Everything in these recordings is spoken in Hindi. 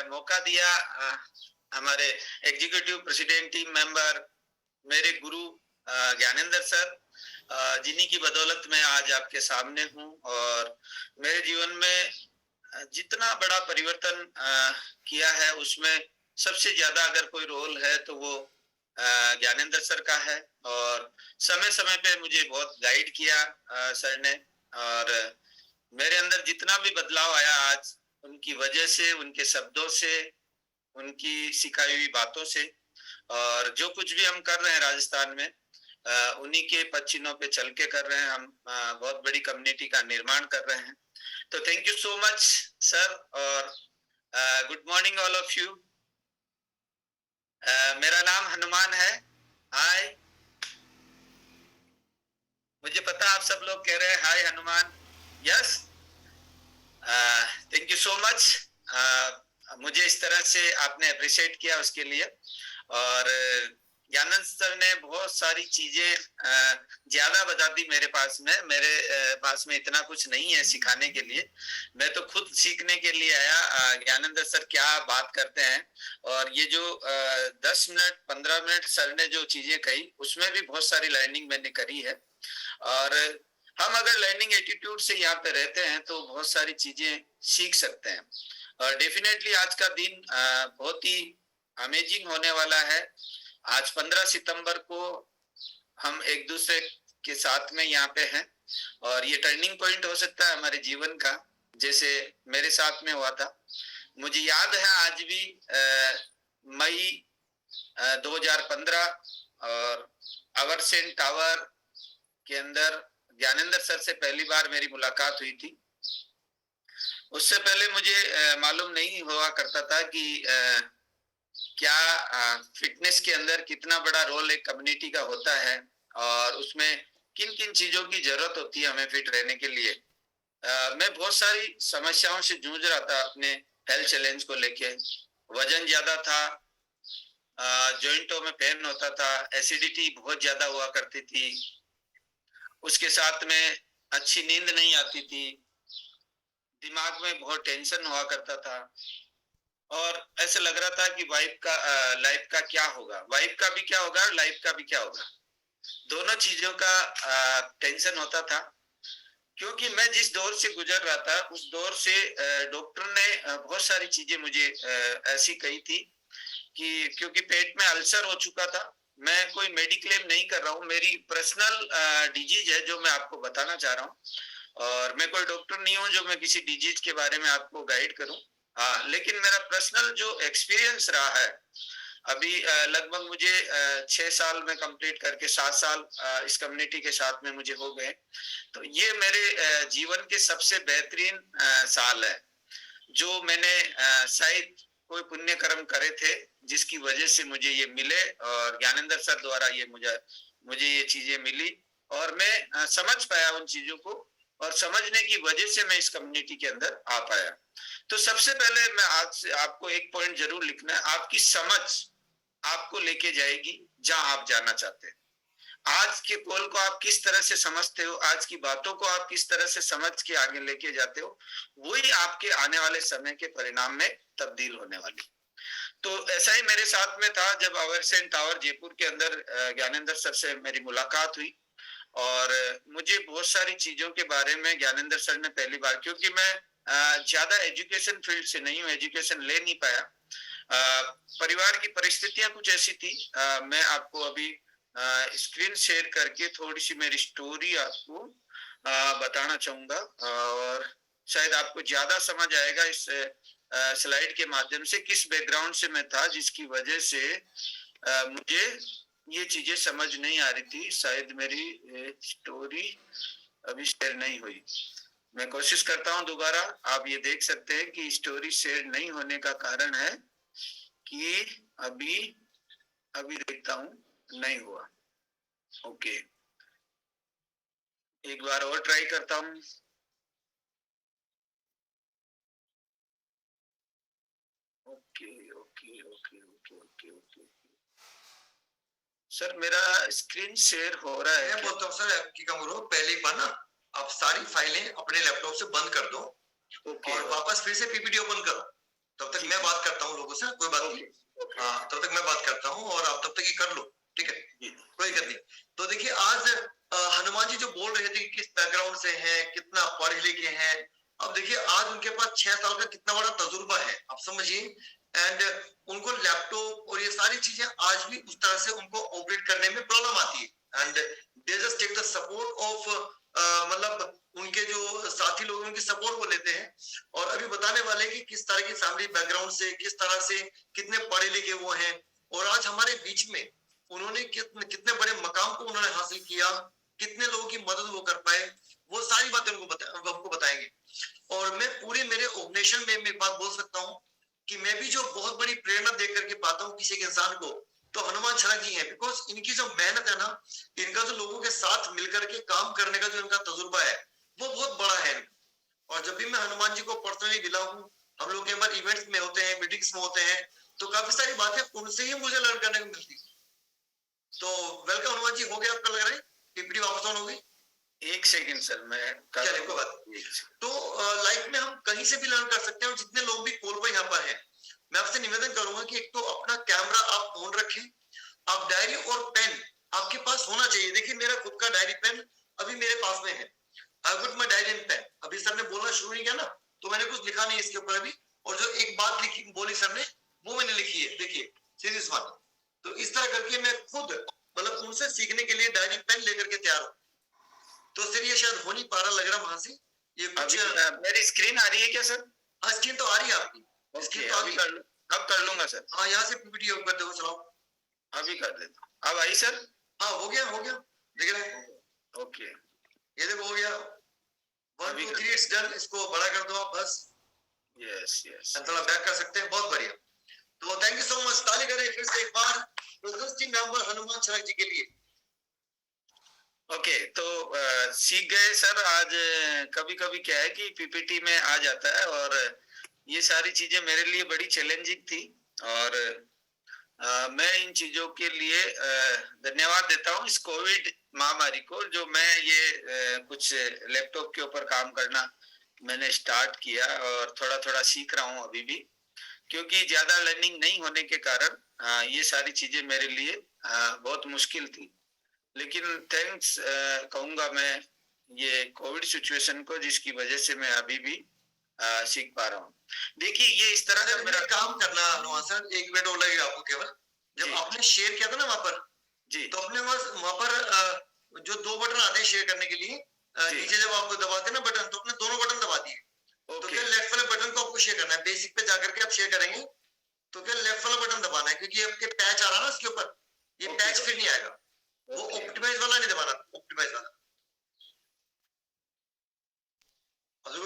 मौका दिया हमारे एग्जीक्यूटिव प्रेसिडेंट टीम मेंबर मेरे गुरु ज्ञानेंद्र सर, जिन्हीं की बदौलत मैं आज आपके सामने हूं। और मेरे जीवन में जितना बड़ा परिवर्तन किया है उसमें सबसे ज्यादा अगर कोई रोल है तो वो ज्ञानेंद्र सर का है। और समय समय पे मुझे बहुत गाइड किया सर ने। और मेरे अंदर जितना भी बदलाव आया आज उनकी वजह से, उनके शब्दों से, उनकी सिखाई हुई बातों से। और जो कुछ भी हम कर रहे हैं राजस्थान में उन्हीं के पद चिन्हों पे चल के कर रहे हैं। हम बहुत बड़ी कम्युनिटी का निर्माण कर रहे हैं। तो thank you so much sir. और good morning all of you. मेरा नाम हनुमान है। हाय, मुझे पता आप सब लोग कह रहे हैं hi Hanuman. Yes, thank you so much. मुझे इस तरह से आपने अप्रिशिएट किया उसके लिए। और ज्ञानंद सर ने बहुत सारी चीजें ज्यादा बता दी मेरे पास में। मेरे पास में इतना कुछ नहीं है सिखाने के लिए, मैं तो खुद सीखने के लिए आया। ज्ञानंद सर क्या बात करते हैं। और ये जो 10 मिनट 15 मिनट सर ने जो चीजें कही उसमें भी बहुत सारी लर्निंग मैंने करी है। और हम अगर लर्निंग एटीट्यूड से यहाँ पे रहते हैं तो बहुत सारी चीजें सीख सकते हैं। और डेफिनेटली आज का दिन बहुत ही अमेजिंग होने वाला है। आज 15 सितंबर को हम एक दूसरे के साथ में यहाँ पे हैं। और ये टर्निंग पॉइंट हो सकता है हमारे जीवन का, जैसे मेरे साथ में हुआ था। मुझे याद है आज भी मई 2015 और अवरसेन टावर के अंदर ज्ञानेंद्र सर से पहली बार मेरी मुलाकात हुई थी। उससे पहले मुझे मालूम नहीं हुआ करता था कि क्या फिटनेस के अंदर कितना बड़ा रोल एक कम्युनिटी का होता है और उसमें किन किन चीजों की जरूरत होती है हमें फिट रहने के लिए। मैं बहुत सारी समस्याओं से जूझ रहा था अपने हेल्थ चैलेंज को लेके। वजन ज्यादा था, जॉइंटों में पेन होता था, एसिडिटी बहुत ज्यादा हुआ करती थी, उसके साथ में अच्छी नींद नहीं आती थी, दिमाग में बहुत टेंशन हुआ करता था। और ऐसे लग रहा था कि लाइफ का क्या होगा, वाइफ का भी क्या होगा, लाइफ का भी क्या होगा। दोनों चीजों का टेंशन होता था। क्योंकि मैं जिस दौर से गुजर रहा था उस दौर से डॉक्टर ने बहुत सारी चीजें मुझे ऐसी कही थी कि क्योंकि पेट में अल्सर हो चुका था। मैं कोई मेडिक्लेम नहीं कर रहा हूँ, मेरी पर्सनल डिजीज है जो मैं आपको बताना चाह रहा हूँ। और मैं कोई डॉक्टर नहीं हूँ जो मैं किसी डिजीज के बारे में आपको गाइड करूँ। हाँ, लेकिन मेरा पर्सनल जो एक्सपीरियंस रहा है अभी लगभग मुझे 6 साल में कंप्लीट करके 7 साल इस कम्युनिटी के साथ में मुझे हो गए। तो ये मेरे जीवन के सबसे बेहतरीन साल है जो मैंने शायद कोई पुण्य कर्म करे थे जिसकी वजह से मुझे ये मिले। और ज्ञानेंद्र सर द्वारा ये मुझे ये चीजें मिली और मैं समझ पाया उन चीजों को। और समझने की वजह से मैं इस कम्युनिटी के अंदर आ पाया। तो सबसे पहले मैं आज से आपको एक पॉइंट जरूर लिखना है, आपकी समझ आपको लेके जाएगी जहां आप जाना चाहते हैं। आज के कॉल को आप किस तरह से समझते हो, आज की बातों को आप किस तरह से समझ के आगे लेके जाते हो, वही आपके आने वाले समय के परिणाम में तब्दील होने वाली। तो ऐसा ही मेरे साथ में था जब अवरसेन टावर जयपुर के अंदर ज्ञानेंद्र सर से मेरी मुलाकात हुई। और मुझे बहुत सारी चीजों के बारे में ज्ञानेंद्र सर ने पहली बार, क्योंकि मैं ज्यादा एजुकेशन फील्ड से नहीं हूँ, एजुकेशन ले नहीं पाया। परिवार की परिस्थितियां कुछ ऐसी थी। मैं आपको अभी स्क्रीन शेयर करके थोड़ी सी मेरी स्टोरी आपको बताना चाहूंगा और शायद आपको ज्यादा समझ आएगा इस स्लाइड के माध्यम से किस बैकग्राउंड से मैं था जिसकी वजह से मुझे ये चीजें समझ नहीं आ रही थी। शायद मेरी स्टोरी अभी शेयर नहीं हुई, मैं कोशिश करता हूं दोबारा। आप ये देख सकते हैं कि स्टोरी शेयर नहीं होने का कारण है कि अभी देखता हूं नहीं हुआ। ओके, एक बार और ट्राई करता हूं। Okay okay okay okay okay okay sir, मेरा स्क्रीन शेयर हो रहा है। मैं बोलता हूँ सर आपकी काम करो, पहले एक बार ना आप सारी फाइलें अपने लैपटॉप से बंद कर दो और वापस फिर से पीपीटी ओपन करो। तब तक मैं बात लोगों से, कोई बात नहीं। हाँ, तब तक मैं बात करता हूँ और आप तब तक ये कर लो, ठीक है, कोई दिक्कत नहीं। तो देखिए आज हनुमान जी जो बोल रहे थे कि किस बैकग्राउंड से हैं, कितना पढ़े लिखे हैं, अब देखिए आज उनके पास 6 साल का कितना बड़ा तजुर्बा है, आप समझिए। एंड उनको लैपटॉप और ये सारी चीजें आज भी उस तरह से उनको ऑपरेट करने में प्रॉब्लम आती है। And they just take the support of मतलब उनके जो साथी लोग उनकी सपोर्ट को लेते हैं और अभी बताने वाले कि किस तरह की फैमिली बैकग्राउंड से, किस तरह से, कितने पढ़े लिखे वो हैं और आज हमारे बीच में उन्होंने कितने बड़े मकाम को उन्होंने हासिल किया, कितने लोगों की मदद वो कर पाए, वो सारी बातें हमको बताएंगे। और मैं पूरे मेरे ऑर्गेनाइजेशन में एक बात बोल सकता हूँ कि मैं भी जो बहुत बड़ी प्रेरणा दे करके पाता हूँ किसी के इंसान को, तो हनुमान छनक जी हैं। बिकॉज इनकी जो मेहनत है ना, इनका जो लोगों के साथ मिलकर के काम करने का जो इनका तजुर्बा है वो बहुत बड़ा है। और जब भी मैं हनुमान जी को पर्सनली मिला हूँ, हम लोग कई बार इवेंट्स में होते हैं, मीटिंग्स में होते हैं, तो काफी सारी बातें उनसे ही मुझे लर्न करने को मिलती है। तो वेलकम हनुमान जी, हो गया आपका लग रहा है पीपीटी वापस ऑन हो गई? एक सेकंड सर, मैं चलिए कोई बात। तो लाइफ में हम कहीं से भी लर्न कर सकते हैं और जितने लोग भी कॉल पर यहाँ पर हैं, मैं आपसे निवेदन करूंगा कि एक तो अपना कैमरा आप ऑन रखें, आप डायरी और पेन आपके पास होना चाहिए। देखिए मेरा खुद का डायरी पेन अभी मेरे पास में है, I good my diary and pen. अभी सर ने बोलना शुरू नहीं किया ना, तो मैंने कुछ लिखा नहीं इसके ऊपर अभी, और जो एक बात लिखी बोली सर ने वो मैंने लिखी है, देखिए सीरीज बात। तो इस तरह करके मैं खुद मतलब उनसे सीखने के लिए डायरी पेन लेकर के तैयार हूँ। तो सर ये शायद हो नहीं पा रहा लग रहा वहां से, ये कुछ मेरी स्क्रीन आ रही है क्या सर? हाँ स्क्रीन तो आ रही है आपकी, स्क्रीन तो अभी कर लूं, अब कर लूंगा सर। हाँ यहाँ से पीपीटी कर दो, चलाओ अभी कर देता हूँ। अब आई सर? हाँ हो गया देख रहे हैं। ओके, ये देखो हो गया, 1 2 3 इट्स डन। इसको बड़ा कर दो आप बस। यस यस, थोड़ा बैक कर सकते हैं, बहुत बढ़िया। तो थैंक यू सो मच, ताली करें फिर से एक बार टीम मेंबर हनुमान छनक जी के लिए। ओके तो सीख गए सर। आज कभी कभी क्या है कि पीपीटी में आ जाता है और ये सारी चीजें मेरे लिए बड़ी चैलेंजिंग थी और मैं इन चीजों के लिए धन्यवाद देता हूँ इस कोविड महामारी को, जो मैं ये कुछ लैपटॉप के ऊपर काम करना मैंने स्टार्ट किया और थोड़ा थोड़ा सीख रहा हूँ अभी भी, क्योंकि ज्यादा लर्निंग नहीं होने के कारण ये सारी चीजें मेरे लिए बहुत मुश्किल थी। लेकिन थैंक्स कहूंगा मैं ये कोविड सिचुएशन को, जिसकी वजह से मैं अभी भी सीख पा रहा हूँ। देखिए ये इस तरह का मेरा काम करना हनुमान सर, 1 मिनट और लगेगा आपको केवल। जब आपने शेयर किया था ना वहां पर जी, तो अपने वहां पर जो 2 बटन आते हैं शेयर करने के लिए, नीचे जब आप दबाते ना बटन, तो अपने दोनों बटन दबा दिए। तो क्या लेफ्ट वाले बटन को आपको शेयर करना है, बेसिक पे जाकर के आप शेयर करेंगे तो क्या लेफ्ट वाला बटन दबाना है, क्योंकि आपके पैच आ रहा है ना इसके ऊपर, ये पैच फिर नहीं आएगा, वो ऑप्टिमाइज वाला नहीं दबाना, ऑप्टिमाइज वाला।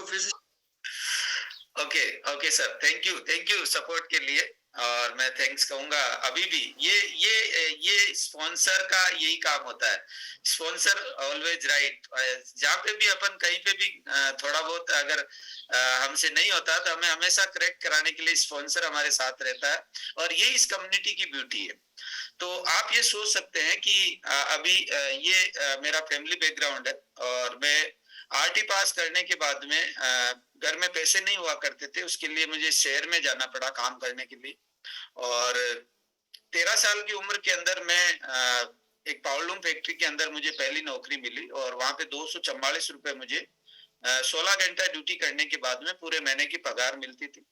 फिर से okay sir, thank you support के लिए। और मैं थैंक्स कहूंगा अभी भी। ये स्पॉन्सर का यही काम होता है, स्पॉन्सर ऑलवेज राइट। जहाँ पे भी अपन कहीं पे भी थोड़ा बहुत अगर हमसे नहीं होता तो हमें हमेशा करेक्ट कराने के लिए स्पॉन्सर हमारे साथ रहता है, और ये इस कम्युनिटी की ब्यूटी है। तो आप ये सोच सकते हैं कि अभी ये मेरा फैमिली बैकग्राउंड है और मैं आरटी पास करने के बाद में घर में पैसे नहीं हुआ करते थे, उसके लिए मुझे शहर में जाना पड़ा काम करने के लिए। और 13 साल की उम्र के अंदर मैं एक पावरलूम फैक्ट्री के अंदर मुझे पहली नौकरी मिली और वहां पे 244 रुपए मुझे 16 घंटा ड्यूटी करने के बाद में पूरे महीने की पगार मिलती थी।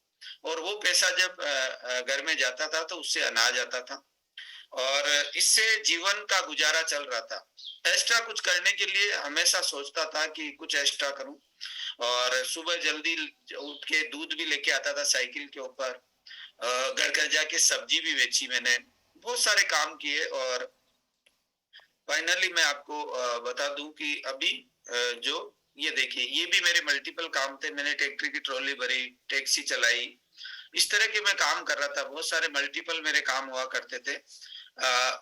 और वो पैसा जब घर में जाता था तो उससे अनाज आता था और इससे जीवन का गुजारा चल रहा था। एक्स्ट्रा कुछ करने के लिए हमेशा सोचता था कि कुछ एक्स्ट्रा करूं, और सुबह जल्दी उठ के दूध भी लेके आता था साइकिल के ऊपर, घर घर जाके सब्जी भी बेची मैंने, बहुत सारे काम किए। और फाइनली मैं आपको बता दूं कि अभी जो ये देखिए, ये भी मेरे मल्टीपल काम थे। मैंने ट्रैक्टर की ट्रॉली भरी, टैक्सी चलाई, इस तरह के मैं काम कर रहा था। बहुत सारे मल्टीपल मेरे काम हुआ करते थे।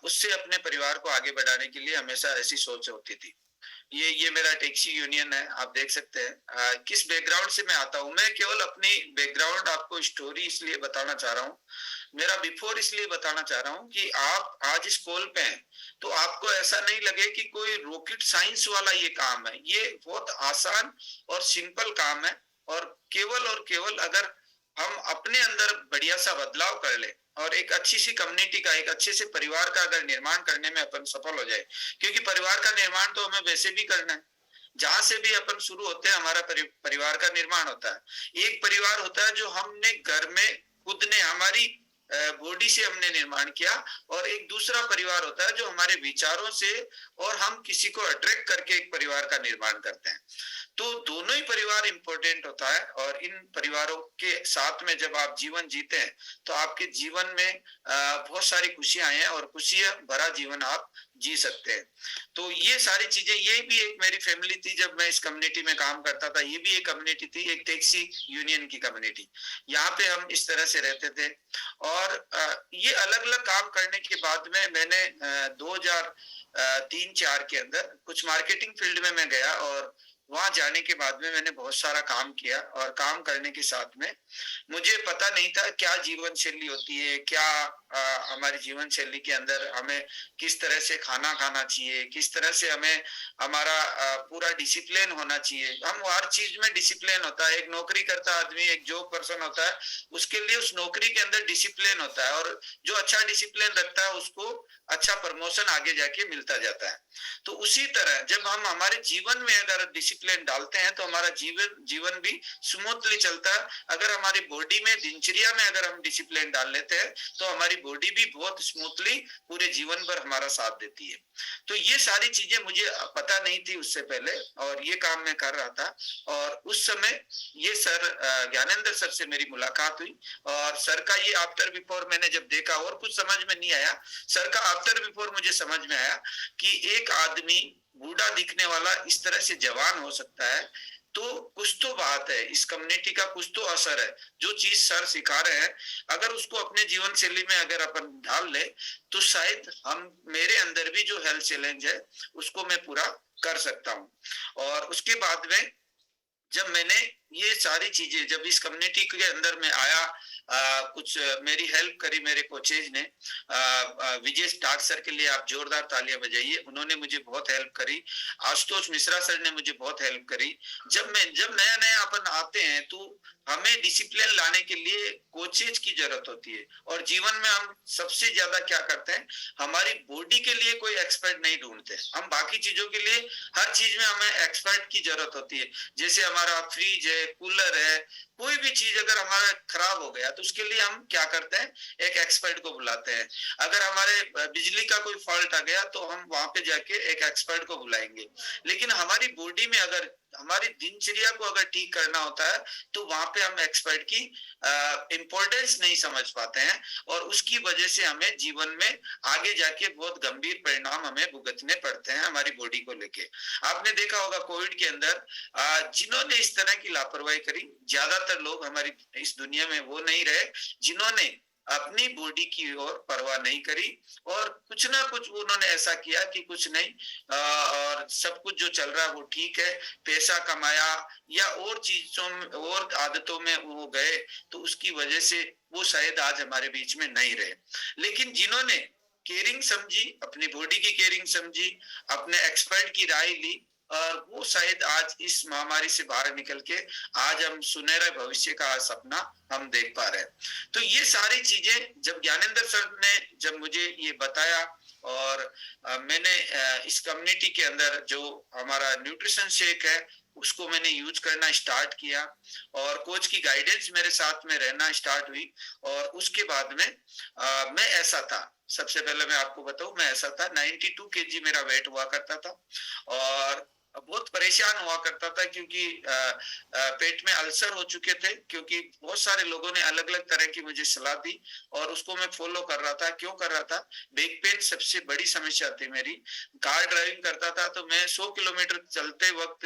उससे अपने परिवार को आगे बढ़ाने के लिए हमेशा ऐसी सोच होती थी। ये मेरा टैक्सी यूनियन है, आप देख सकते हैं। किस बैकग्राउंड से मैं आता हूँ, मैं केवल अपनी बैकग्राउंड आपको स्टोरी इसलिए बताना चाह रहा हूँ, मेरा बिफोर इसलिए बताना चाह रहा हूँ कि आप आज इस कॉल पे हैं तो आपको ऐसा नहीं लगे कि कोई रॉकेट साइंस वाला ये काम है। ये बहुत आसान और सिंपल काम है, और केवल अगर हम अपने अंदर बढ़िया सा बदलाव कर ले और एक अच्छी सी कम्युनिटी का, एक अच्छे से परिवार का अगर निर्माण करने में अपन सफल हो जाए, क्योंकि परिवार का निर्माण तो हमें वैसे भी करना है। जहां से भी अपन शुरू होते हैं हमारा परिवार का निर्माण होता है। एक परिवार होता है जो हमने घर में खुद ने हमारी बॉडी से हमने निर्माण किया, और एक दूसरा परिवार होता है जो हमारे विचारों से और हम किसी को अट्रैक्ट करके एक परिवार का निर्माण करते हैं। तो दोनों ही परिवार इंपॉर्टेंट होता है, और इन परिवारों के साथ में जब आप जीवन जीते हैं तो आपके जीवन में बहुत सारी खुशियां आए हैं और खुशियां भरा जीवन आप जी सकते हैं। तो ये सारी चीजें, ये भी एक मेरी फैमिली थी जब मैं इस कम्युनिटी में काम करता था। ये भी एक कम्युनिटी थी, एक टैक्सी यूनियन की कम्युनिटी। यहाँ पे हम इस तरह से रहते थे। और ये अलग अलग काम करने के बाद में मैंने 2003-4 के अंदर कुछ मार्केटिंग फील्ड में मैं गया, और वहां जाने के बाद में मैंने बहुत सारा काम किया, और काम करने के साथ में मुझे पता नहीं था क्या जीवन शैली होती है, क्या हमारी जीवन शैली के अंदर हमें किस तरह से खाना खाना चाहिए, किस तरह से हमें हमारा पूरा डिसिप्लिन होना चाहिए। हम हर चीज में डिसिप्लिन होता है। एक नौकरी करता आदमी, एक जॉब पर्सन होता है, उसके लिए उस नौकरी के अंदर डिसिप्लिन होता है, और जो अच्छा डिसिप्लिन रखता है उसको अच्छा प्रमोशन आगे जाके मिलता जाता है। तो उसी तरह जब हम हमारे जीवन में अगर डिसिप्लिन डालते हैं तो हमारा जीवन भी स्मूथली चलता है। अगर हमारी बॉडी में, दिनचर्या में अगर हम डिसिप्लिन डाल लेते हैं तो हमारी बॉडी भी बहुत स्मूथली पूरे जीवन भर हमारा साथ देती है। तो ये सारी चीजें मुझे पता नहीं थी उससे पहले, और ये काम मैं कर रहा था। और उस समय ये सर ज्ञानेंद्र सर से मेरी मुलाकात हुई, और सर का ये आफ्टर बिफोर मैंने जब देखा और कुछ समझ में नहीं आया। सर का आफ्टर बिफोर मुझे समझ में आया कि एक आदमी बूढ़ा दिखने वाला इस तरह से जवान हो सकता है, तो कुछ तो बात है, इस कम्युनिटी का कुछ तो असर है। जो चीज सर सिखा रहे हैं अगर उसको अपने जीवन शैली में अगर अपन डाल ले तो शायद हम, मेरे अंदर भी जो हेल्थ चैलेंज है उसको मैं पूरा कर सकता हूँ। और उसके बाद में जब मैंने ये सारी चीजें, जब इस कम्युनिटी के अंदर में आया, कुछ मेरी हेल्प करी मेरे कोचेज ने। विजय स्टार्क सर के लिए आप जोरदार तालियां बजाइए, उन्होंने मुझे बहुत हेल्प करी। आशुतोष मिश्रा सर ने मुझे बहुत हेल्प करी। जब नया नया अपन आते हैं तो हमें डिसिप्लिन लाने के लिए कोचेज की जरूरत होती है। और जीवन में हम सबसे ज्यादा क्या करते हैं, हमारी बॉडी के लिए कोई एक्सपर्ट नहीं ढूंढते। हम बाकी चीजों के लिए, हर चीज में हमें एक्सपर्ट की जरूरत होती है। जैसे हमारा फ्रिज है, कूलर है, कोई भी चीज अगर हमारा खराब हो गया तो उसके लिए हम क्या करते हैं, एक एक्सपर्ट को बुलाते हैं। अगर हमारे बिजली का कोई फॉल्ट आ गया तो हम वहां पे जाके एक एक्सपर्ट को बुलाएंगे। लेकिन हमारी बॉडी में अगर हमारी दिनचर्या को अगर ठीक करना होता है तो वहां पे हम एक्सपर्ट की इंपॉर्टेंस नहीं समझ पाते हैं, और उसकी वजह से हमें जीवन में आगे जाके बहुत गंभीर परिणाम हमें भुगतने पड़ते हैं हमारी बॉडी को लेके। आपने देखा होगा कोविड के अंदर जिन्होंने इस तरह की लापरवाही करी, ज्यादातर लोग हमारी इस दुनिया में वो नहीं रहे जिन्होंने अपनी बॉडी की ओर परवाह नहीं करी, और कुछ ना कुछ उन्होंने ऐसा किया कि कुछ नहीं, और सब कुछ जो चल रहा है वो ठीक है, पैसा कमाया या और चीजों में और आदतों में वो गए, तो उसकी वजह से वो शायद आज हमारे बीच में नहीं रहे। लेकिन जिन्होंने केयरिंग समझी, अपनी बॉडी की केयरिंग समझी, अपने एक्सपर्ट की राय ली, और वो शायद आज इस महामारी से बाहर निकल के आज हम सुनहरे भविष्य का सपना हम देख पा रहे हैं। तो ये सारी चीजें जब ज्ञानेंद्र सर ने जब मुझे ये बताया, और मैंने इस कम्युनिटी के अंदर जो हमारा न्यूट्रिशन शेक है उसको मैंने यूज करना स्टार्ट किया, और कोच की गाइडेंस मेरे साथ में रहना स्टार्ट हुई। और उसके बाद में मैं ऐसा था, सबसे पहले मैं आपको बताऊं, मैं ऐसा था 92 केजी मेरा वेट हुआ करता था, और बहुत परेशान हुआ करता था क्योंकि पेट में अल्सर हो चुके थे, क्योंकि बहुत सारे लोगों ने अलग अलग तरह की मुझे सलाह दी और उसको मैं फॉलो कर रहा था। क्यों कर रहा था, बैक पेन सबसे बड़ी समस्या थी मेरी। कार ड्राइविंग करता था तो मैं 100 किलोमीटर चलते वक्त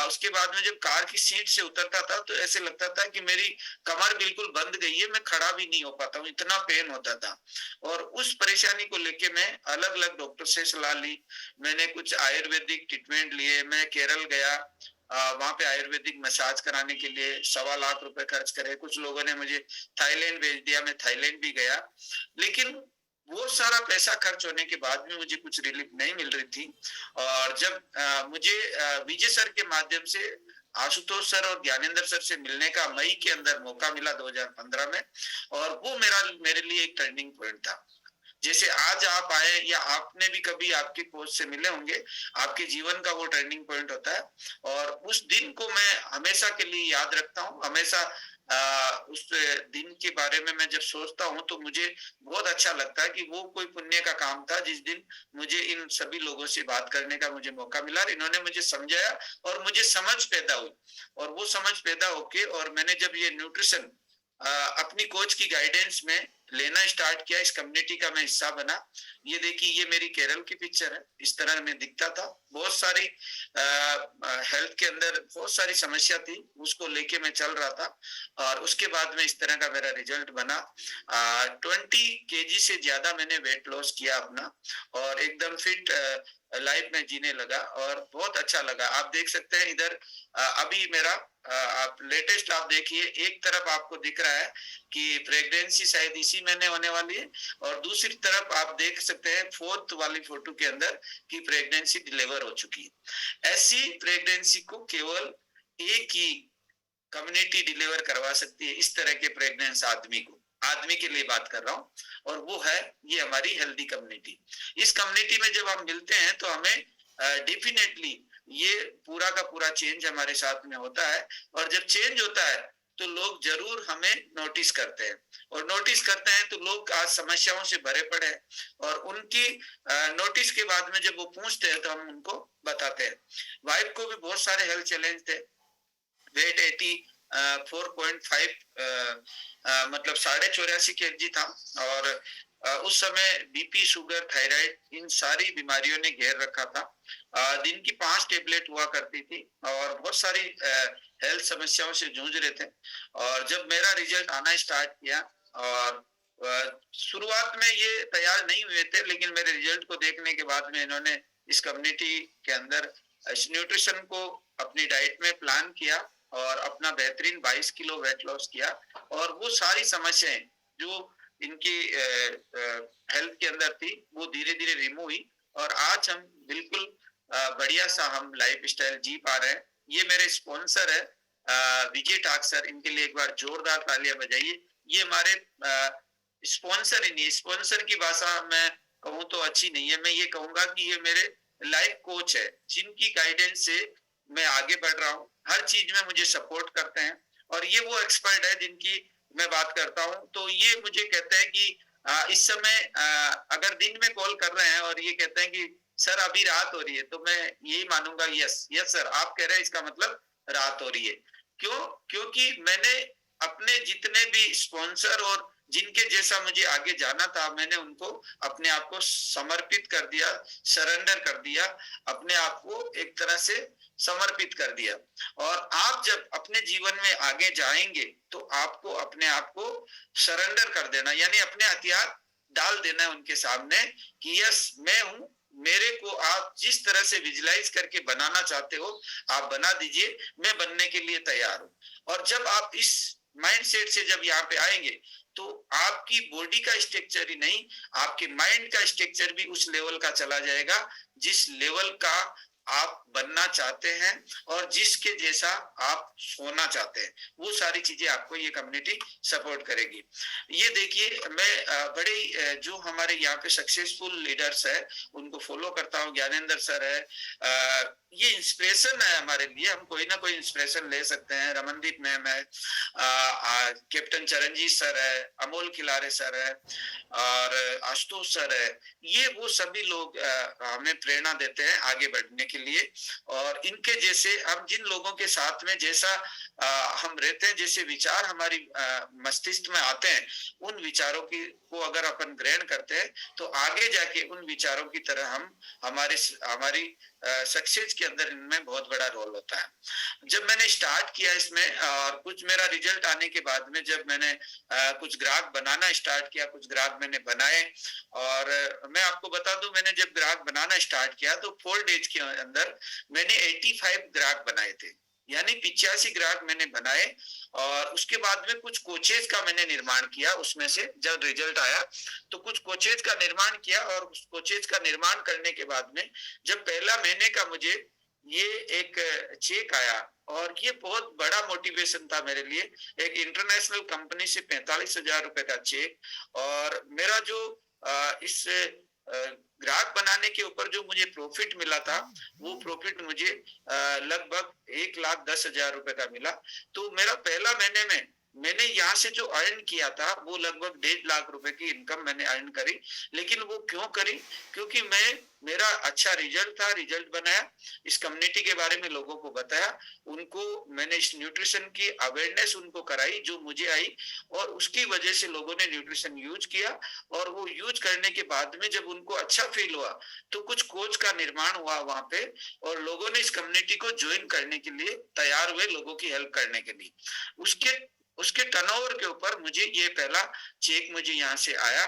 उसके बाद में जब कार की सीट से उतरता था तो ऐसे लगता था कि मेरी कमर बिल्कुल बंद गई है, मैं खड़ा भी नहीं हो पाता हूँ, इतना पेन होता था। और उस परेशानी को लेके मैं अलग अलग डॉक्टर से सलाह ली, मैंने कुछ आयुर्वेदिक ट्रीटमेंट लिए, मैं केरल गया, वहां पे आयुर्वेदिक मसाज कराने के लिए 1.25 लाख रुपए खर्च करे। कुछ लोगों ने मुझे थाईलैंड भेज दिया, मैं थाईलैंड भी गया। लेकिन वो सारा पैसा खर्च होने के बाद में मुझे कुछ रिलीफ नहीं मिल रही थी। और जब मुझे विजय सर के माध्यम से आशुतोष सर और ज्ञानेंद्र सर से मिलने का मई के अंदर मौका मिला 2015 में, और वो मेरे लिए एक टर्निंग पॉइंट था। जैसे आज आप आए या आपने भी कभी आपके कोच से मिले होंगे, आपके जीवन का वो टर्निंग पॉइंट होता है, और उस दिन को मैं हमेशा के लिए याद रखता हूँ। हमेशा उस दिन के बारे में मैं जब सोचता हूँ तो मुझे बहुत अच्छा लगता है कि वो कोई पुण्य का काम था, जिस दिन मुझे इन सभी लोगों से बात करने का मुझे मौका मिला और इन्होंने मुझे समझाया और मुझे समझ पैदा हुई। और वो समझ पैदा होके और मैंने जब ये न्यूट्रिशन अपनी कोच की गाइडेंस में लेना स्टार्ट किया, इस कम्युनिटी का मैं हिस्सा बना। ये देखिए, ये मेरी केरल की पिक्चर है, इस तरह मैं दिखता था। बहुत सारी हेल्थ के अंदर बहुत सारी समस्या थी, उसको लेके मैं चल रहा था, और उसके बाद में इस तरह का मेरा रिजल्ट बना। 20 kg से ज्यादा मैंने वेट लॉस किया अपना, और एकदम फिट लाइफ में जीने लगा, और बहुत अच्छा लगा। आप देख सकते हैं इधर अभी मेरा आप लेटेस्ट आप देखिए, एक तरफ आपको दिख रहा है कि प्रेगनेंसी शायद इसी महीने होने वाली है, और दूसरी तरफ आप देख सकते हैं फोर्थ वाली फोटो के अंदर कि प्रेगनेंसी डिलीवर हो चुकी है। ऐसी प्रेगनेंसी को केवल एक ही कम्युनिटी डिलीवर करवा सकती है, इस तरह के प्रेग्नेंस आदमी को, आदमी के लिए बात कर रहा हूँ, और वो है ये हमारी हेल्दी कम्युनिटी। इस कम्युनिटी में जब हम मिलते हैं तो हमें डेफिनेटली ये पूरा का पूरा चेंज हमारे साथ में होता है, और जब चेंज होता है तो लोग जरूर हमें नोटिस करते हैं, और नोटिस करते हैं तो लोग आज समस्याओं से भरे पड़े हैं, और उनकी नोटिस के बाद में जब वो पूछते हैं तो हम उनको बताते हैं। वाइफ को भी बहुत सारे हेल्थ चैलेंज थे, वेट 84.5 मतलब 84.5 kg था, और उस समय बीपी, शुगर, थायराइड, इन सारी बीमारियों ने घेर रखा था। दिन की 5 टेबलेट हुआ करती थी, और बहुत सारी हेल्थ समस्याओं से जूझ रहे थे। और जब मेरा रिजल्ट आना स्टार्ट किया, और शुरुआत में ये तैयार नहीं हुए थे, लेकिन मेरे रिजल्ट को देखने के बाद में इन्होंने इस कम्युनिटी के अंदर इस न्यूट्रिशन को अपनी डाइट में प्लान किया, और अपना बेहतरीन 22 किलो वेट लॉस किया, और वो सारी समस्याएं जो इनकी हेल्थ के अंदर थी वो धीरे धीरे रिमूव हुई, और आज हम बिल्कुल बढ़िया सा हम लाइफ स्टाइल जी पा रहे हैं। ये मेरे स्पॉन्सर है विजय टाक सर, इनके लिए एक बार जोरदार तालियां बजाइए। ये हमारे स्पॉन्सर ही नहीं, स्पॉन्सर की भाषा मैं कहूँ तो अच्छी नहीं है, मैं ये कहूंगा कि ये मेरे लाइफ कोच है, जिनकी गाइडेंस से मैं आगे बढ़ रहा हूँ। हर चीज में मुझे सपोर्ट करते हैं, और ये वो एक्सपर्ट है जिनकी मैं बात करता हूँ तो ये मुझे कहते हैं कि इस समय अगर दिन में कॉल कर रहे हैं और ये कहते हैं कि सर अभी रात हो रही है, तो मैं यही मानूंगा यस यस सर आप कह रहे हैं, इसका मतलब रात हो रही है। क्यों? क्योंकि मैंने अपने जितने भी स्पॉन्सर और जिनके जैसा मुझे आगे जाना था, मैंने उनको अपने आप को समर्पित कर दिया, सरेंडर कर दिया, अपने आप को एक तरह से समर्पित कर दिया। और आप जब अपने जीवन में आगे जाएंगे तो आपको अपने आप को सरेंडर कर देना, यानी अपने हथियार डाल देना है उनके सामने कि यस मैं हूं, मेरे को आप जिस तरह से विजुलाइज करके बनाना चाहते हो आप बना दीजिए, मैं बनने के लिए तैयार हूं। और जब आप इस माइंडसेट से जब यहाँ पे आएंगे तो आपकी बॉडी का स्ट्रक्चर ही नहीं, आपके माइंड का स्ट्रक्चर भी उस लेवल का चला जाएगा जिस लेवल का आप बनना चाहते हैं और जिसके जैसा आप होना चाहते हैं। वो सारी चीजें आपको ये कम्युनिटी सपोर्ट करेगी। ये देखिए, मैं बड़े जो हमारे यहाँ पे सक्सेसफुल लीडर्स है उनको फॉलो करता हूँ। ज्ञानेंद्र सर है, ये इंस्पिरेशन है हमारे लिए, हम कोई ना कोई इंस्पिरेशन ले सकते हैं। रमनदीप मैम है, कैप्टन चरणजीत सर है, अमोल खिलारे सर है, और आशुतोष सर है। ये वो सभी लोग हमें प्रेरणा देते हैं आगे बढ़ने के लिए। और इनके जैसे हम जिन लोगों के साथ में जैसा हम रहते हैं, जैसे विचार हमारी मस्तिष्क में आते हैं, उन विचारों की को अगर अपन ग्रहण करते हैं तो आगे जाके उन विचारों की तरह हम हमारी सक्सेस के अंदर इनमें बहुत बड़ा रोल होता है। जब मैंने स्टार्ट किया इसमें और कुछ मेरा रिजल्ट आने के बाद में जब मैंने कुछ ग्राहक बनाना स्टार्ट किया, कुछ ग्राहक मैंने बनाए, और मैं आपको बता दूं मैंने जब ग्राहक बनाना स्टार्ट किया तो 4 डेज के अंदर मैंने 85 ग्राहक बनाए थे, यानी 85 ग्राहक मैंने बनाए। और उसके बाद में कुछ कोचेज का मैंने निर्माण किया, उसमें से जब रिजल्ट आया तो कुछ कोचेज का निर्माण किया, और उस कोचेज का निर्माण करने के बाद में जब पहला महीने का मुझे ये एक चेक आया और ये बहुत बड़ा मोटिवेशन था मेरे लिए। एक इंटरनेशनल कंपनी से 45,000 रुपए का चेक, और मेरा जो इस ग्राहक बनाने के ऊपर जो मुझे प्रॉफिट मिला था, वो प्रॉफिट मुझे लगभग 1,10,000 रुपए का मिला। तो मेरा पहला महीने में मैंने यहाँ से जो अर्न किया था, वो लगभग 1.5 लाख रुपए की इनकम मैंने अर्न करी। लेकिन वो क्यों करी? क्योंकि मेरा अच्छा रिजल्ट था, रिजल्ट बनाया, इस कम्युनिटी के बारे में लोगों को बताया, उनको मैंने इस न्यूट्रिशन की अवेयरनेस उनको कराई जो मुझे आई, और उसकी वजह से लोगों ने न्यूट्रिशन यूज किया। और वो यूज करने के बाद में जब उनको अच्छा फील हुआ, तो कुछ कोच का निर्माण हुआ वहां पे, और लोगों ने इस कम्युनिटी को ज्वाइन करने के लिए तैयार हुए, लोगों की हेल्प करने के लिए। उसके उसके टर्नओवर के ऊपर मुझे ये पहला चेक मुझे यहाँ से आया,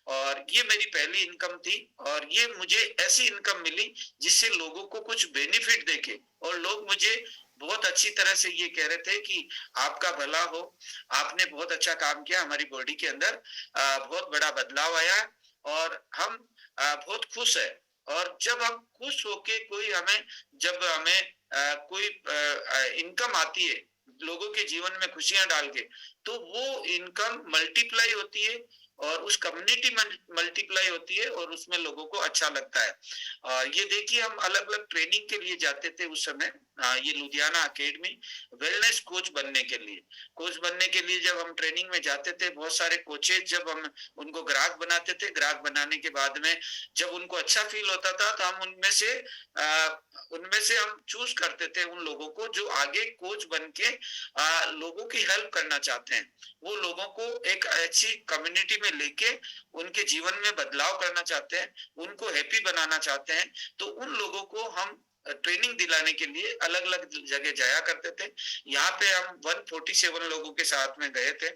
और ये मेरी पहली इनकम थी। और ये मुझे ऐसी इनकम मिली जिससे लोगों को कुछ बेनिफिट देके, और लोग मुझे बहुत अच्छी तरह से ये कह रहे थे कि आपका भला हो, आपने बहुत अच्छा काम किया, हमारी बॉडी के अंदर बहुत बड़ा बदलाव आया है, और हम बहुत खुश है। और जब हम खुश होके कोई हमें, जब हमें कोई इनकम आती है लोगों के जीवन में खुशियां डाल के, तो वो इनकम मल्टीप्लाई होती है, और उस कम्युनिटी में मल्टीप्लाई होती है, और उसमें लोगों को अच्छा लगता है। ये देखिए, हम अलग अलग ट्रेनिंग के लिए जाते थे उस समय, ये लुधियाना अकेडमी, वेलनेस कोच बनने के लिए। कोच बनने के लिए जब हम ट्रेनिंग में जाते थे, बहुत सारे कोचेज, जब हम उनको ग्राहक बनाते थे, ग्राहक बनाने के बाद में जब उनको अच्छा फील होता था, तो हम उनमें से हम चूज करते थे उन लोगों को जो आगे कोच बन के लोगों की हेल्प करना चाहते हैं। वो लोगों को एक अच्छी कम्युनिटी में लेके उनके जीवन में बदलाव करना चाहते हैं, उनको हैप्पी बनाना चाहते हैं। तो उन लोगों को हम ट्रेनिंग दिलाने के लिए अलग अलग जगह जाया करते थे। यहाँ पे हम 147 लोगों के साथ में गए थे।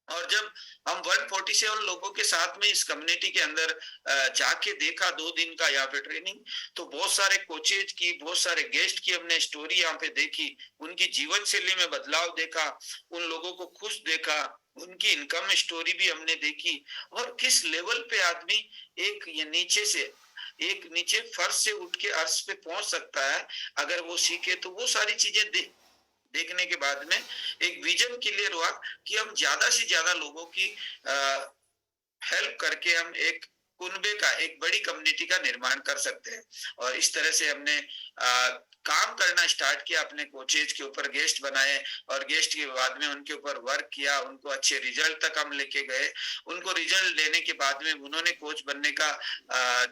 और जब हम 147 लोगों के साथ में इस कम्युनिटी के अंदर जाके देखा, 2 दिन का यहाँ पे ट्रेनिंग, तो बहुत सारे कोचेज की, बहुत सारे गेस्ट की हमने स्टोरी यहाँ पे देखी, उनकी जीवन शैली में बदलाव देखा, उन लोगों को खुश देखा, उनकी इनकम स्टोरी भी हमने देखी, और किस लेवल पे आदमी एक ये नीचे फर्श से उठ के अर्श पे पहुंच सकता है अगर वो सीखे। तो वो सारी चीजें देखने के बाद में एक विजन क्लियर हुआ कि हम ज्यादा से ज्यादा लोगों की हेल्प करके हम एक कुनबे का, एक बड़ी कम्युनिटी का निर्माण कर सकते हैं। और इस तरह से हमने काम करना स्टार्ट किया, अपने कोचेज के ऊपर गेस्ट बनाए, और गेस्ट के बाद में उनके ऊपर वर्क किया, उनको अच्छे रिजल्ट तक हम लेके गए। उनको रिजल्ट लेने के बाद में उन्होंने कोच बनने का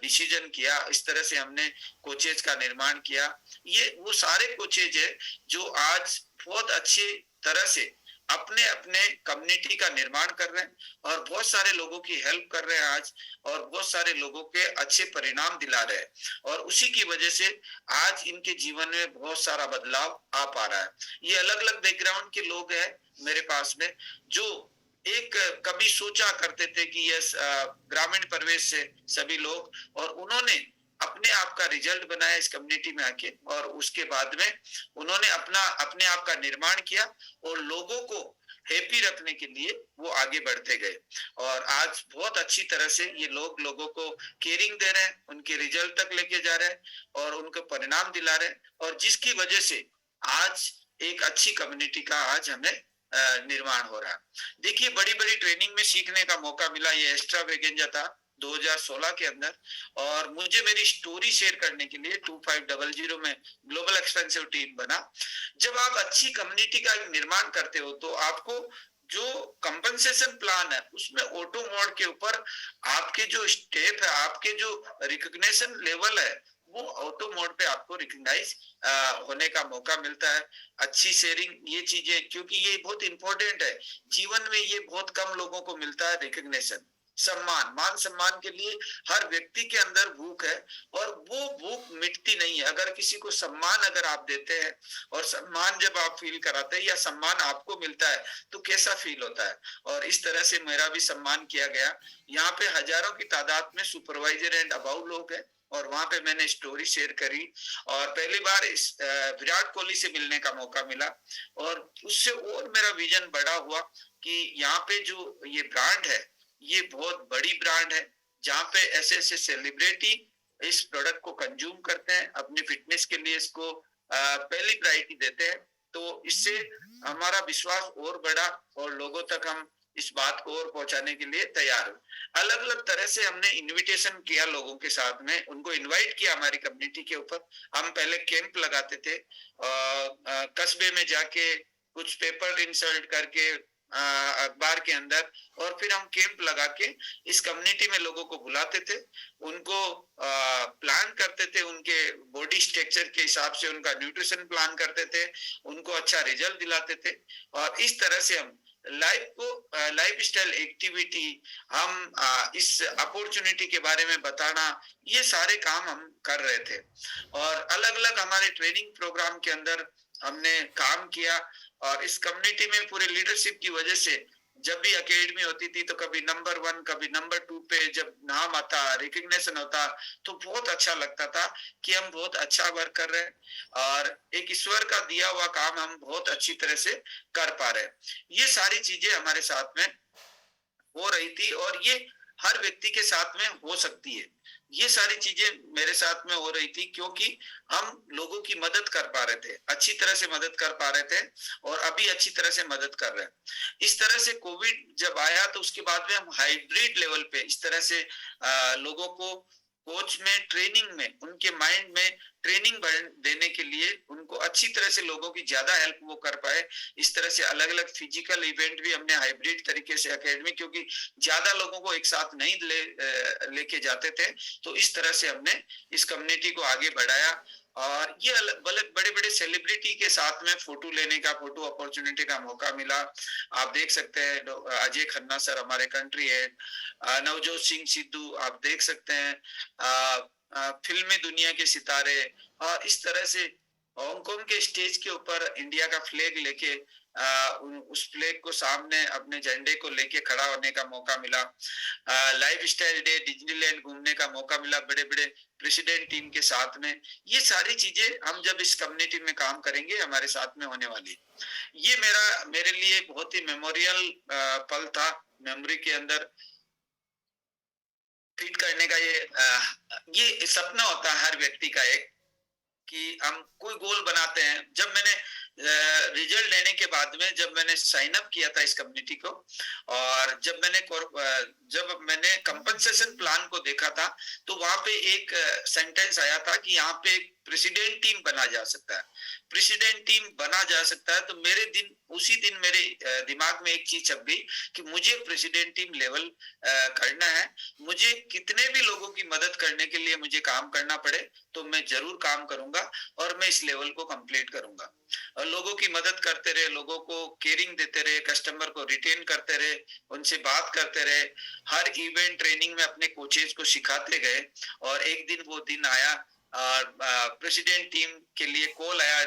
डिसीजन किया। इस तरह से हमने कोचेज का निर्माण किया। ये वो सारे कोचेज है जो आज बहुत अच्छी तरह से अपने अपने कम्युनिटी का निर्माण कर रहे हैं, और बहुत सारे लोगों की हेल्प कर रहे हैं आज, और बहुत सारे लोगों के अच्छे परिणाम दिला रहे हैं। और उसी की वजह से आज इनके जीवन में बहुत सारा बदलाव आ पा रहा है। ये अलग अलग बैकग्राउंड के लोग हैं मेरे पास में, जो एक कभी सोचा करते थे कि ये ग्रामीण परिवेश से सभी लोग, और उन्होंने अपने आप का रिजल्ट बनाया इस कम्युनिटी में आके, और उसके बाद में उन्होंने अपने आप का निर्माण किया, और लोगों को हैप्पी रखने के लिए वो आगे बढ़ते गए। और आज बहुत अच्छी तरह से ये लोगों को केयरिंग दे रहे हैं, उनके रिजल्ट तक लेके जा रहे हैं, और उनको परिणाम दिला रहे हैं, और जिसकी वजह से आज एक अच्छी कम्युनिटी का आज हमें निर्माण हो रहा है। देखिए, बड़ी बड़ी ट्रेनिंग में सीखने का मौका मिला, ये एक्स्ट्रा वेगेंजा था 2016 के अंदर, और मुझे मेरी स्टोरी शेयर करने के लिए 2500 में ग्लोबल एक्सपेंसिव टीम बना। जब आप अच्छी कम्युनिटी का निर्माण करते हो, तो आपको जो कंपनसेशन प्लान है उसमें ऑटो मोड के ऊपर आपके जो स्टेप है, आपके जो रिकॉग्निशन लेवल है, वो ऑटो मोड पे आपको रिकॉग्नाइज होने का मौका मिलता है। अच्छी शेयरिंग, ये चीजें, क्योंकि ये बहुत इंपॉर्टेंट है जीवन में, ये बहुत कम लोगों को मिलता है रिकॉग्निशन, सम्मान, मान सम्मान के लिए हर व्यक्ति के अंदर भूख है, और वो भूख मिटती नहीं है। अगर किसी को सम्मान अगर आप देते हैं, और सम्मान जब आप फील कराते हैं, या सम्मान आपको मिलता है, तो कैसा फील होता है। और इस तरह से मेरा भी सम्मान किया गया। यहाँ पे हजारों की तादाद में सुपरवाइजर एंड अबाउ लोग हैं, और वहां पे मैंने स्टोरी शेयर करी, और पहली बार इस विराट कोहली से मिलने का मौका मिला, और उससे और मेरा विजन बड़ा हुआ कि यहाँ पे जो ये ब्रांड है, ये बहुत बड़ी ब्रांड है, जहाँ पे ऐसे ऐसे सेलिब्रिटी इस प्रोडक्ट को कंज्यूम करते हैं, अपनी फिटनेस के लिए इसको पहली प्रायोरिटी देते हैं। तो इससे हमारा विश्वास और बढ़ा और लोगों तक हम इस बात को और पहुंचाने के लिए तैयार हुए। अलग अलग तरह से हमने इनविटेशन किया लोगों के साथ में, उनको इनवाइट किया हमारी कम्युनिटी के ऊपर। हम पहले कैंप लगाते थे कस्बे में जाके, कुछ पेपर इंसर्ट करके अखबार के अंदर, और फिर हम कैंप लगा के इस कम्युनिटी में लोगों को बुलाते थे, उनको प्लान करते थे, उनके बॉडी स्ट्रक्चर के हिसाब से उनका न्यूट्रिशन प्लान करते थे, उनको अच्छा रिजल्ट दिलाते थे। और इस तरह से हम लाइफ स्टाइल एक्टिविटी, हम इस अपॉर्चुनिटी के बारे में बताना, ये सारे काम हम कर रहे थे। और अलग अलग हमारे ट्रेनिंग प्रोग्राम के अंदर हमने काम किया। और इस कम्युनिटी में पूरे लीडरशिप की वजह से जब भी एकेडमी होती थी तो कभी नंबर 1 कभी नंबर 2 पे जब नाम आता, रिकग्निशन होता, तो बहुत अच्छा लगता था कि हम बहुत अच्छा वर्क कर रहे हैं और एक ईश्वर का दिया हुआ काम हम बहुत अच्छी तरह से कर पा रहे हैं। ये सारी चीजें हमारे साथ में हो रही थी और ये हर व्यक्ति के साथ में हो सकती है। ये सारी चीजें मेरे साथ में हो रही थी क्योंकि हम लोगों की मदद कर पा रहे थे, अच्छी तरह से मदद कर पा रहे थे और अभी अच्छी तरह से मदद कर रहे हैं। इस तरह से कोविड जब आया तो उसके बाद में हम हाइब्रिड लेवल पे इस तरह से लोगों को कोच में, ट्रेनिंग में, उनके माइंड में ट्रेनिंग देने के लिए उनको अच्छी तरह से लोगों की ज्यादा हेल्प वो कर पाए। इस तरह से अलग अलग फिजिकल इवेंट भी हमने हाइब्रिड तरीके से एकेडमी, क्योंकि ज्यादा लोगों को एक साथ नहीं लेके जाते थे, तो इस तरह से हमने इस कम्युनिटी को आगे बढ़ाया। और ये बड़े बड़े सेलिब्रिटी के साथ में फोटो लेने का, फोटो अपॉर्चुनिटी का मौका मिला। आप देख सकते हैं अजय खन्ना सर हमारे कंट्री हेड, नवजोत सिंह सिद्धू आप देख सकते हैं, फिल्मी दुनिया के सितारे, और इस तरह से हांगकांग के स्टेज के ऊपर इंडिया का फ्लैग लेके उस फ्लैग को सामने अपने झंडे को लेके खड़ा होने का मौका मिला। लाइफ स्टाइल डे, डिज्नीलैंड घूमने का मौका मिला बड़े बड़े प्रेसिडेंट टीम के साथ में। ये सारी चीजें हम जब इस कम्युनिटी में काम करेंगे हमारे साथ में होने वाली है। ये मेरे लिए बहुत ही मेमोरियल पल था, मेमोरी के अंदर फिट करने का। ये सपना होता है हर व्यक्ति का एक, कि हम कोई गोल बनाते हैं। जब मैंने रिजल्ट लेने के बाद में जब मैंने साइन अप किया था इस कम्युनिटी को, और जब मैंने कंपनसेशन प्लान को देखा था, तो वहां पे एक सेंटेंस आया था कि यहाँ पे एक प्रेसिडेंट टीम बना जा सकता है, प्रेसिडेंट टीम बना जा सकता है। तो उसी दिन मेरे दिमाग में एक चीज छप गई कि मुझे प्रेसिडेंट टीम लेवल करना है। मुझे कितने भी लोगों की मदद करने के लिए मुझे काम करना पड़े तो मैं जरूर काम करूंगा और मैं इस लेवल को कंप्लीट करूंगा। और लोगों की मदद करते रहे, लोगों को केयरिंग देते रहे, कस्टमर को रिटेन करते रहे, उनसे बात करते रहे, हर इवेंट ट्रेनिंग में अपने कोचेज को सिखाते गए। और एक दिन वो दिन आया और प्रेसिडेंट टीम के लिए कॉल आया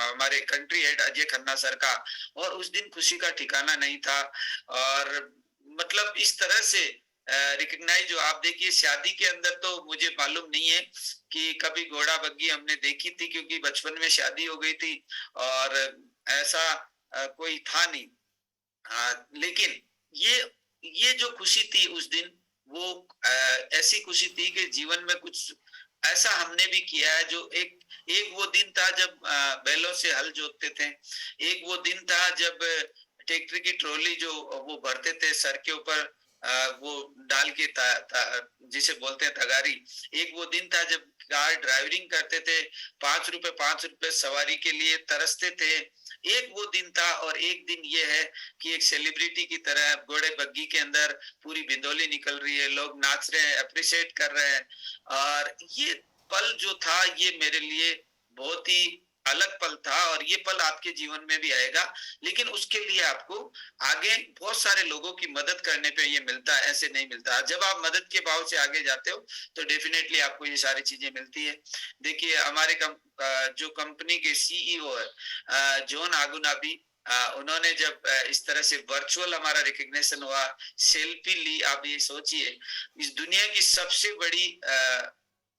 हमारे country head Ajay Khanna sir का, और उस दिन खुशी का ठिकाना नहीं था। और मतलब इस तरह से रिकग्नाइज, जो आप देखिए शादी के अंदर तो मुझे मालूम नहीं है कि कभी घोड़ा बग्गी हमने देखी थी, क्योंकि बचपन में शादी हो गई थी और ऐसा कोई था नहीं। लेकिन ये जो खुशी थी उस दिन, वो ऐसी खुशी थी कि जीवन में कुछ ऐसा हमने भी किया है। जो एक वो दिन था जब बैलों से हल जोतते थे, एक वो दिन था जब ट्रैक्टर की ट्रॉली जो वो भरते थे सर के ऊपर, वो डाल के जिसे बोलते हैं तगारी। एक वो दिन था जब कार ड्राइविंग करते थे, 5 रुपए सवारी के लिए तरसते थे। एक वो दिन था, और एक दिन ये है कि एक सेलिब्रिटी की तरह घोड़े बग्गी के अंदर पूरी भिंडोली निकल रही है, लोग नाच रहे हैं, अप्रिशिएट कर रहे हैं। और ये पल जो था ये मेरे लिए बहुत ही अलग पल था, और ये पल आपके जीवन में भी आएगा। लेकिन उसके लिए आपको आगे बहुत सारे लोगों की मदद करने पे ये मिलता है, ऐसे नहीं मिलता। जब आप मदद के भाव से आगे जाते हो तो डेफिनेटली आपको ये सारी चीजें मिलती है। देखिए हमारे जो कंपनी के सीईओ है जॉन आगुनाबी, उन्होंने जब इस तरह से वर्चुअल हमारा रिकग्निशन हुआ, सेल्फी ली। आप ये सोचिए, इस दुनिया की सबसे बड़ी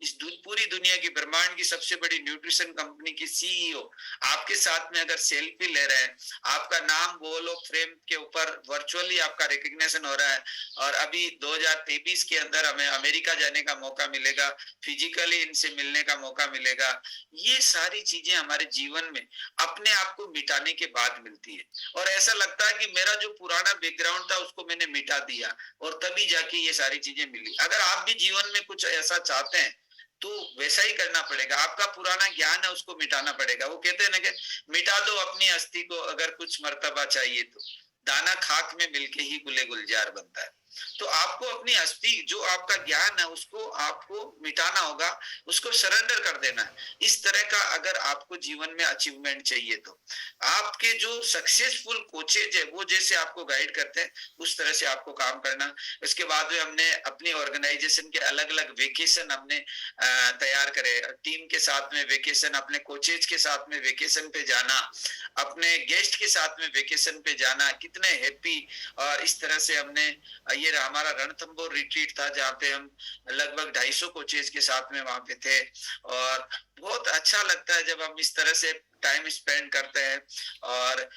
इस पूरी दुनिया की ब्रह्मांड की सबसे बड़ी न्यूट्रिशन कंपनी की सीईओ आपके साथ में अगर सेल्फी ले रहे हैं, आपका नाम वॉल ऑफ फेम के ऊपर वर्चुअली आपका रिकग्निशन हो रहा है, और अभी 2023 के अंदर हमें अमेरिका जाने का मौका मिलेगा, फिजिकली इनसे मिलने का मौका मिलेगा। ये सारी चीजें हमारे जीवन में अपने आप को मिटाने के बाद मिलती है, और ऐसा लगता है कि मेरा जो पुराना बैकग्राउंड था उसको मैंने मिटा दिया और तभी जाके ये सारी चीजें मिली। अगर आप भी जीवन में कुछ ऐसा चाहते हैं तो वैसा ही करना पड़ेगा, आपका पुराना ज्ञान है उसको मिटाना पड़ेगा। वो कहते हैं ना कि मिटा दो अपनी अस्थि को अगर कुछ मर्तबा चाहिए तो, दाना खाक में मिलके ही गुले गुलजार बनता है। तो आपको अपनी अस्थि जो आपका ज्ञान है उसको आपको मिटाना होगा, उसको सरेंडर कर देना है। इस तरह का अगर आपको जीवन में अचीवमेंट चाहिए तो आपके जो सक्सेसफुल कोचेज है वो जैसे आपको गाइड करते हैं उस तरह से आपको काम करना। उसके बाद में हमने अपनी ऑर्गेनाइजेशन के अलग अलग वेकेशन हमने तैयार करे, टीम के साथ में वेकेशन, अपने कोचेज के साथ में वेकेशन पे जाना, अपने गेस्ट के साथ में वेकेशन पे जाना, कितने हैप्पी। और इस तरह से हमने ये हमारा रणथंबोर रिट्रीट था जहाँ पे हम लगभग 250 कोचेज के साथ में वहां पे थे, और बहुत अच्छा लगता है जब हम इस तरह से टाइम स्पेंड करते हैं। और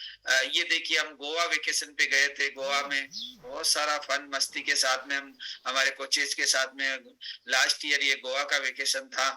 ये देखिए हम गोवा वेकेशन पे गए थे, गोवा में बहुत सारा फन मस्ती के साथ में हम हमारे कोचेज के साथ में लास्ट ईयर ये गोवा का वेकेशन था,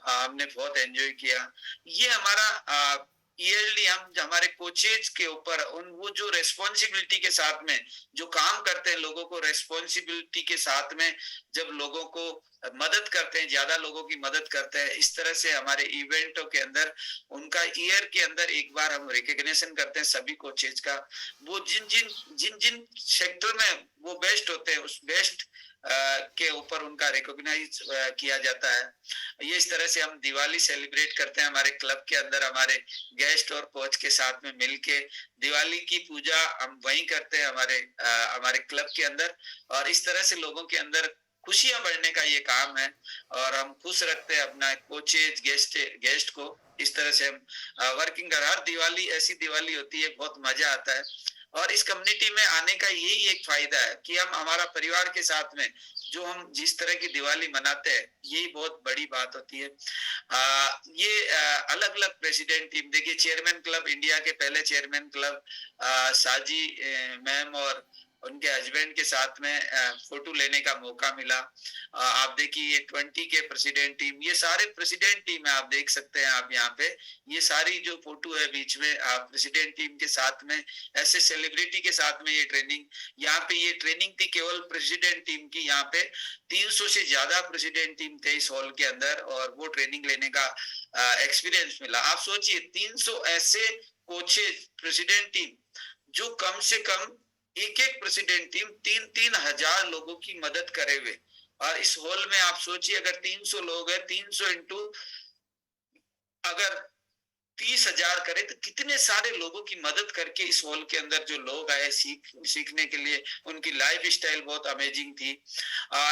हमने बहुत एंजॉय किया। ये हमारा ईयरली हम हमारे कोचेज के ऊपर उन वो जो रेस्पॉन्सिबिलिटी के साथ में जो काम करते हैं, लोगों को रेस्पॉन्सिबिलिटी के साथ में जब लोगों को मदद करते हैं, ज्यादा लोगों की मदद करते हैं, इस तरह से हमारे इवेंटों के अंदर उनका ईयर के अंदर एक बार हम रिकग्निशन करते हैं सभी कोचेज का। वो जिन जिन जिन जिन सेक्टर में वो बेस्ट होते हैं उस बेस्ट के ऊपर उनका रिकॉग्नाइज किया जाता है। ये इस तरह से हम दिवाली सेलिब्रेट करते हैं हमारे क्लब के अंदर, हमारे गेस्ट और कोच के साथ में मिलके दिवाली की पूजा हम वहीं करते हैं हमारे क्लब के अंदर। और इस तरह से लोगों के अंदर खुशियां बढ़ने का ये काम है, और हम खुश रखते हैं अपना कोचेज गेस्ट को। इस तरह से हम वर्किंग कर, हर दिवाली ऐसी दिवाली होती है, बहुत मजा आता है। और इस कम्युनिटी में आने का यही एक फायदा है कि हम हमारा परिवार के साथ में जो हम जिस तरह की दिवाली मनाते हैं यही बहुत बड़ी बात होती है। ये अलग अलग प्रेसिडेंट टीम देखिए, चेयरमैन क्लब, इंडिया के पहले चेयरमैन क्लब साजी मैम और उनके हस्बैंड के साथ में फोटो लेने का मौका मिला। आप देखिए ये 20 के प्रेसिडेंट टीम, ये सारे प्रेसिडेंट टीम है, आप देख सकते हैं आप यहाँ पे ये सारी जो फोटो है बीच में प्रेसिडेंट टीम के साथ में ऐसे सेलिब्रिटी के साथ में ये ट्रेनिंग, यहाँ पे ये ट्रेनिंग थी केवल प्रेसिडेंट टीम की। यहाँ पे 300 से ज्यादा प्रेसिडेंट टीम थे इस हॉल के अंदर, और वो ट्रेनिंग लेने का एक्सपीरियंस मिला। आप सोचिए 300 ऐसे कोचेज प्रेसिडेंट टीम जो कम से कम एक एक प्रेसिडेंट टीम 3-3 हजार लोगों की मदद करे हुए। और इस हॉल में आप सोचिए अगर 300 लोग है, 300 इंटू अगर 30,000 करे तो कितने सारे लोगों की मदद करके इस हॉल के अंदर जो लोग आए सीखने के लिए, उनकी लाइफ स्टाइल बहुत अमेजिंग थी।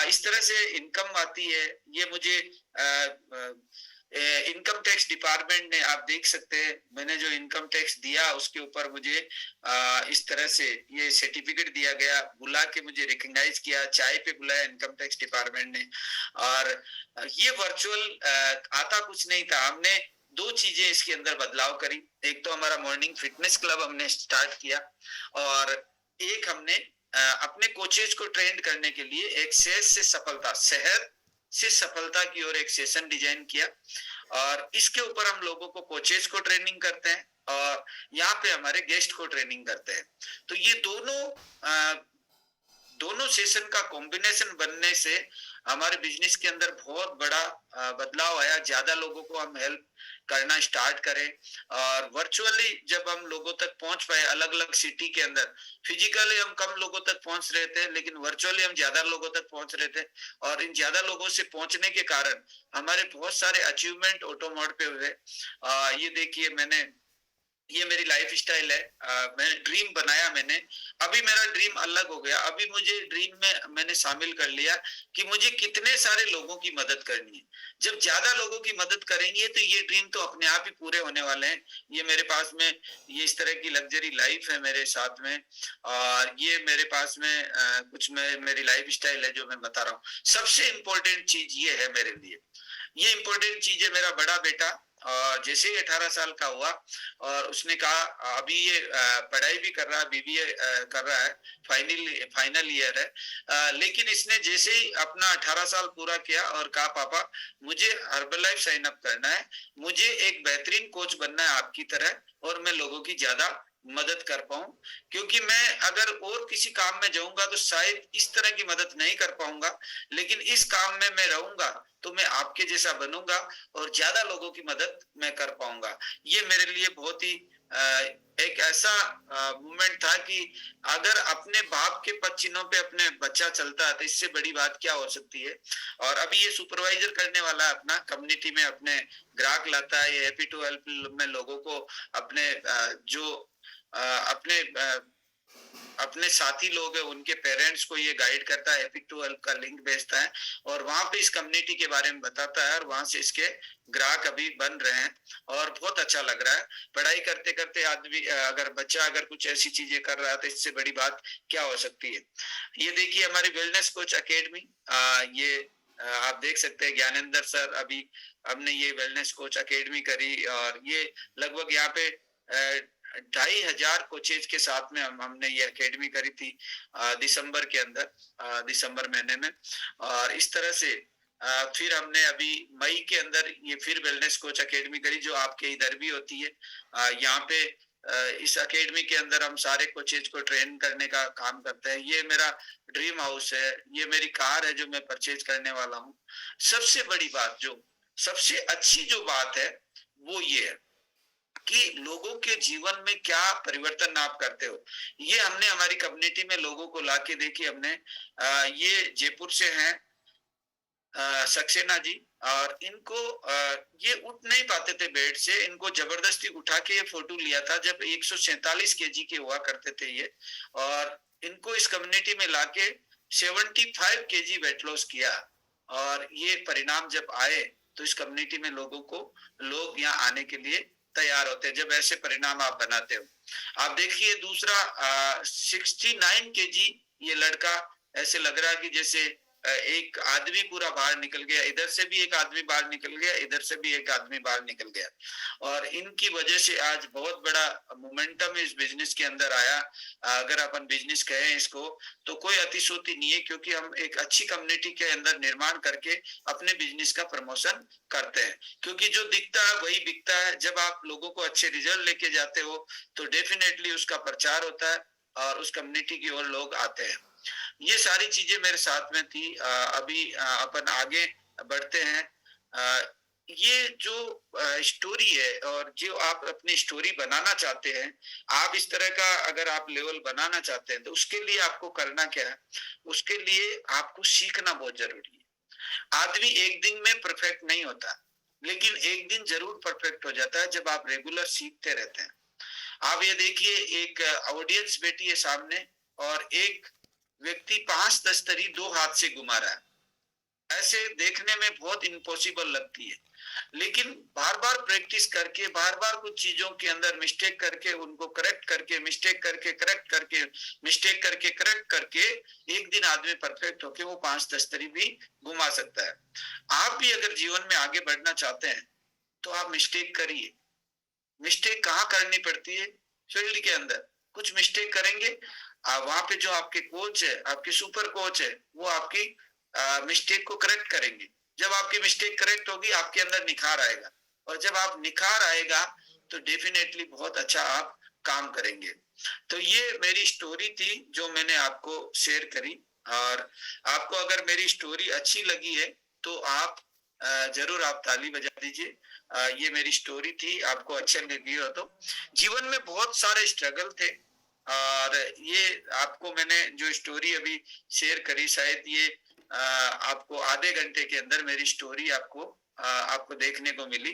इस तरह से इनकम आती है। ये मुझे इनकम टैक्स डिपार्टमेंट ने, आप देख सकते हैं मैंने जो इनकम टैक्स दिया उसके ऊपर मुझे इस तरह से ये सर्टिफिकेट दिया गया, बुला के मुझे रिकॉग्नाइज किया, चाय पे बुलाया इनकम टैक्स डिपार्टमेंट ने। और ये वर्चुअल आता कुछ नहीं था, हमने 2 चीजें इसके अंदर बदलाव करी। एक तो हमारा मॉर्निंग फिटनेस क्लब हमने स्टार्ट किया, और एक हमने अपने कोचेज को ट्रेन करने के लिए एक शहर से सफलता की ओर एक सेशन डिजाइन किया। और इसके ऊपर हम लोगों को कोचेज को ट्रेनिंग करते हैं और यहाँ पे हमारे गेस्ट को ट्रेनिंग करते हैं। तो ये दोनों सेशन का कॉम्बिनेशन बनने से हमारे बिजनेस के अंदर बहुत बड़ा बदलाव आया। ज्यादा लोगों को हम हेल्प करना स्टार्ट करें, और वर्चुअली जब हम लोगों तक पहुंच पाए अलग अलग सिटी के अंदर, फिजिकली हम कम लोगों तक पहुंच रहे थे लेकिन वर्चुअली हम ज्यादा लोगों तक पहुंच रहे थे। और इन ज्यादा लोगों से पहुंचने के कारण हमारे बहुत सारे अचीवमेंट ऑटो मोड पे हुए। ये देखिए मैंने ये मेरी लाइफ स्टाइल है। मैंने ड्रीम बनाया मैंने, अभी मेरा ड्रीम अलग हो गया। अभी मुझे ड्रीम में मैंने शामिल कर लिया कि मुझे कितने सारे लोगों की मदद करनी है। जब ज्यादा लोगों की मदद करेंगे तो ये ड्रीम तो अपने आप ही पूरे होने वाले हैं। ये मेरे पास में ये इस तरह की लग्जरी लाइफ है मेरे साथ में, और ये मेरे पास में कुछ मेरी लाइफ स्टाइल है जो मैं बता रहा हूँ। सबसे इम्पोर्टेंट चीज ये है मेरे लिए, ये इम्पोर्टेंट चीज है। मेरा बड़ा बेटा और जैसे ही 18 साल का हुआ और उसने कहा, अभी ये पढ़ाई भी कर रहा है, बीबीए कर रहा है, फाइनल ईयर है, लेकिन इसने जैसे ही अपना 18 साल पूरा किया और कहा पापा मुझे हर्बल लाइफ साइन अप करना है, मुझे एक बेहतरीन कोच बनना है आपकी तरह, और मैं लोगों की ज्यादा मदद कर पाऊं, क्योंकि मैं अगर और किसी काम में जाऊंगा तो शायद इस तरह की मदद नहीं कर पाऊंगा, लेकिन इस काम में मैं रहूंगा तो मैं आपके जैसा बनूंगा और ज्यादा लोगों की मदद मैं कर पाऊंगा। ये मेरे लिए बहुत ही एक ऐसा मोमेंट था कि अगर अपने बाप के पद चिन्हों पे अपने बच्चा चलता है तो इससे बड़ी बात क्या हो सकती है। और अभी ये सुपरवाइजर करने वाला है, अपना कम्युनिटी में अपने ग्राहक लाता है, ये हैप्पी टू हेल्प में लोगों को अपने जो अपने अपने साथी लोग हैं उनके पेरेंट्स को ये गाइड करता है, एपिक टू हेल्प का लिंक भेजता है और वहां पे इस कम्युनिटी के बारे में बताता है, और वहां से इसके ग्राहक अभी बन रहे हैं और बहुत अच्छा लग रहा है। पढ़ाई करते करते आदमी अगर बच्चा अगर कुछ ऐसी चीजें कर रहा है तो इससे बड़ी बात क्या हो सकती है। ये देखिए हमारी वेलनेस कोच अकेडमी, ये आप देख सकते हैं ज्ञानेंद्र सर, अभी हमने ये वेलनेस कोच अकेडमी करी और ये लगभग यहाँ पे 2,500 कोचेज के साथ में हमने ये एकेडमी करी थी दिसंबर के अंदर, दिसंबर महीने में। और इस तरह से फिर हमने अभी मई के अंदर ये फिर वेलनेस कोच एकेडमी करी जो आपके इधर भी होती है। यहाँ पे इस एकेडमी के अंदर हम सारे कोचेज को ट्रेन करने का काम करते हैं। ये मेरा ड्रीम हाउस है, ये मेरी कार है जो मैं परचेज करने वाला हूँ। सबसे बड़ी बात, जो सबसे अच्छी जो बात है वो ये है कि लोगों के जीवन में क्या परिवर्तन आप करते हो। ये हमने हमारी कम्युनिटी में लोगों को लाके देखी हमने। ये जयपुर से हैं सक्सेना जी, और इनको ये उठ नहीं पाते थे बेड से, इनको जबरदस्ती उठा के ये फोटो लिया था जब 147 केजी के हुआ करते थे ये, और इनको इस कम्युनिटी में लाके 75 केजी वेट लॉस किया। और ये परिणाम जब आए तो इस कम्युनिटी में लोगों को लोग यहाँ आने के लिए तैयार होते हैं जब ऐसे परिणाम आप बनाते हो। आप देखिए दूसरा 69 केजी ये लड़का, ऐसे लग रहा है कि जैसे एक आदमी पूरा बाहर निकल गया, इधर से भी एक आदमी बाहर निकल गया, इधर से भी एक आदमी बाहर निकल गया, और इनकी वजह से आज बहुत बड़ा मोमेंटम इस बिजनेस के अंदर आया। अगर अपन बिजनेस कहें इसको तो कोई अतिशोक्ति नहीं है, क्योंकि हम एक अच्छी कम्युनिटी के अंदर निर्माण करके अपने बिजनेस का प्रमोशन करते हैं, क्योंकि जो दिखता है वही बिकता है। जब आप लोगों को अच्छे रिजल्ट लेके जाते हो तो डेफिनेटली उसका प्रचार होता है और उस कम्युनिटी की ओर लोग आते हैं। ये सारी चीजें मेरे साथ में थी। अभी अपन आगे बढ़ते हैं। ये जो स्टोरी है और जो आप अपनी स्टोरी बनाना चाहते हैं, आप इस तरह का अगर आप लेवल बनाना चाहते हैं तो उसके लिए आपको करना क्या है, उसके लिए आपको सीखना बहुत जरूरी है। आदमी एक दिन में परफेक्ट नहीं होता, लेकिन एक दिन जरूर परफेक्ट हो जाता है जब आप रेगुलर सीखते रहते हैं। आप ये देखिए एक ऑडियंस बैठी है सामने और एक व्यक्ति 5 दस्तरी 2 हाथ से घुमा रहा है। ऐसे देखने में बहुत इम्पॉसिबल लगती है, लेकिन बार बार प्रैक्टिस करके, बार बार कुछ चीजों के अंदर मिस्टेक करके, उनको करेक्ट करके, मिस्टेक करके करेक्ट करके, मिस्टेक करके करेक्ट करके, एक दिन आदमी परफेक्ट होके वो 5 दस्तरी भी घुमा सकता है। आप भी अगर जीवन में आगे बढ़ना चाहते हैं तो आप मिस्टेक करिए। मिस्टेक कहाँ करनी पड़ती है? फील्ड के अंदर कुछ मिस्टेक करेंगे, वहां पे जो आपके कोच है, आपके सुपर कोच है, वो आपकी मिस्टेक को करेक्ट करेंगे। जब आपकी मिस्टेक करेक्ट होगी आपके अंदर निखार आएगा, और जब आप निखार आएगा तो डेफिनेटली बहुत अच्छा आप काम करेंगे। तो ये मेरी स्टोरी थी जो मैंने आपको शेयर करी, और आपको अगर मेरी स्टोरी अच्छी लगी है तो आप जरूर आप ताली बजा दीजिए। ये मेरी स्टोरी थी, आपको अच्छा लगी हो तो। जीवन में बहुत सारे स्ट्रगल थे, और ये आपको मैंने जो स्टोरी अभी शेयर करी, शायद ये आपको आधे घंटे के अंदर मेरी स्टोरी आपको देखने को मिली।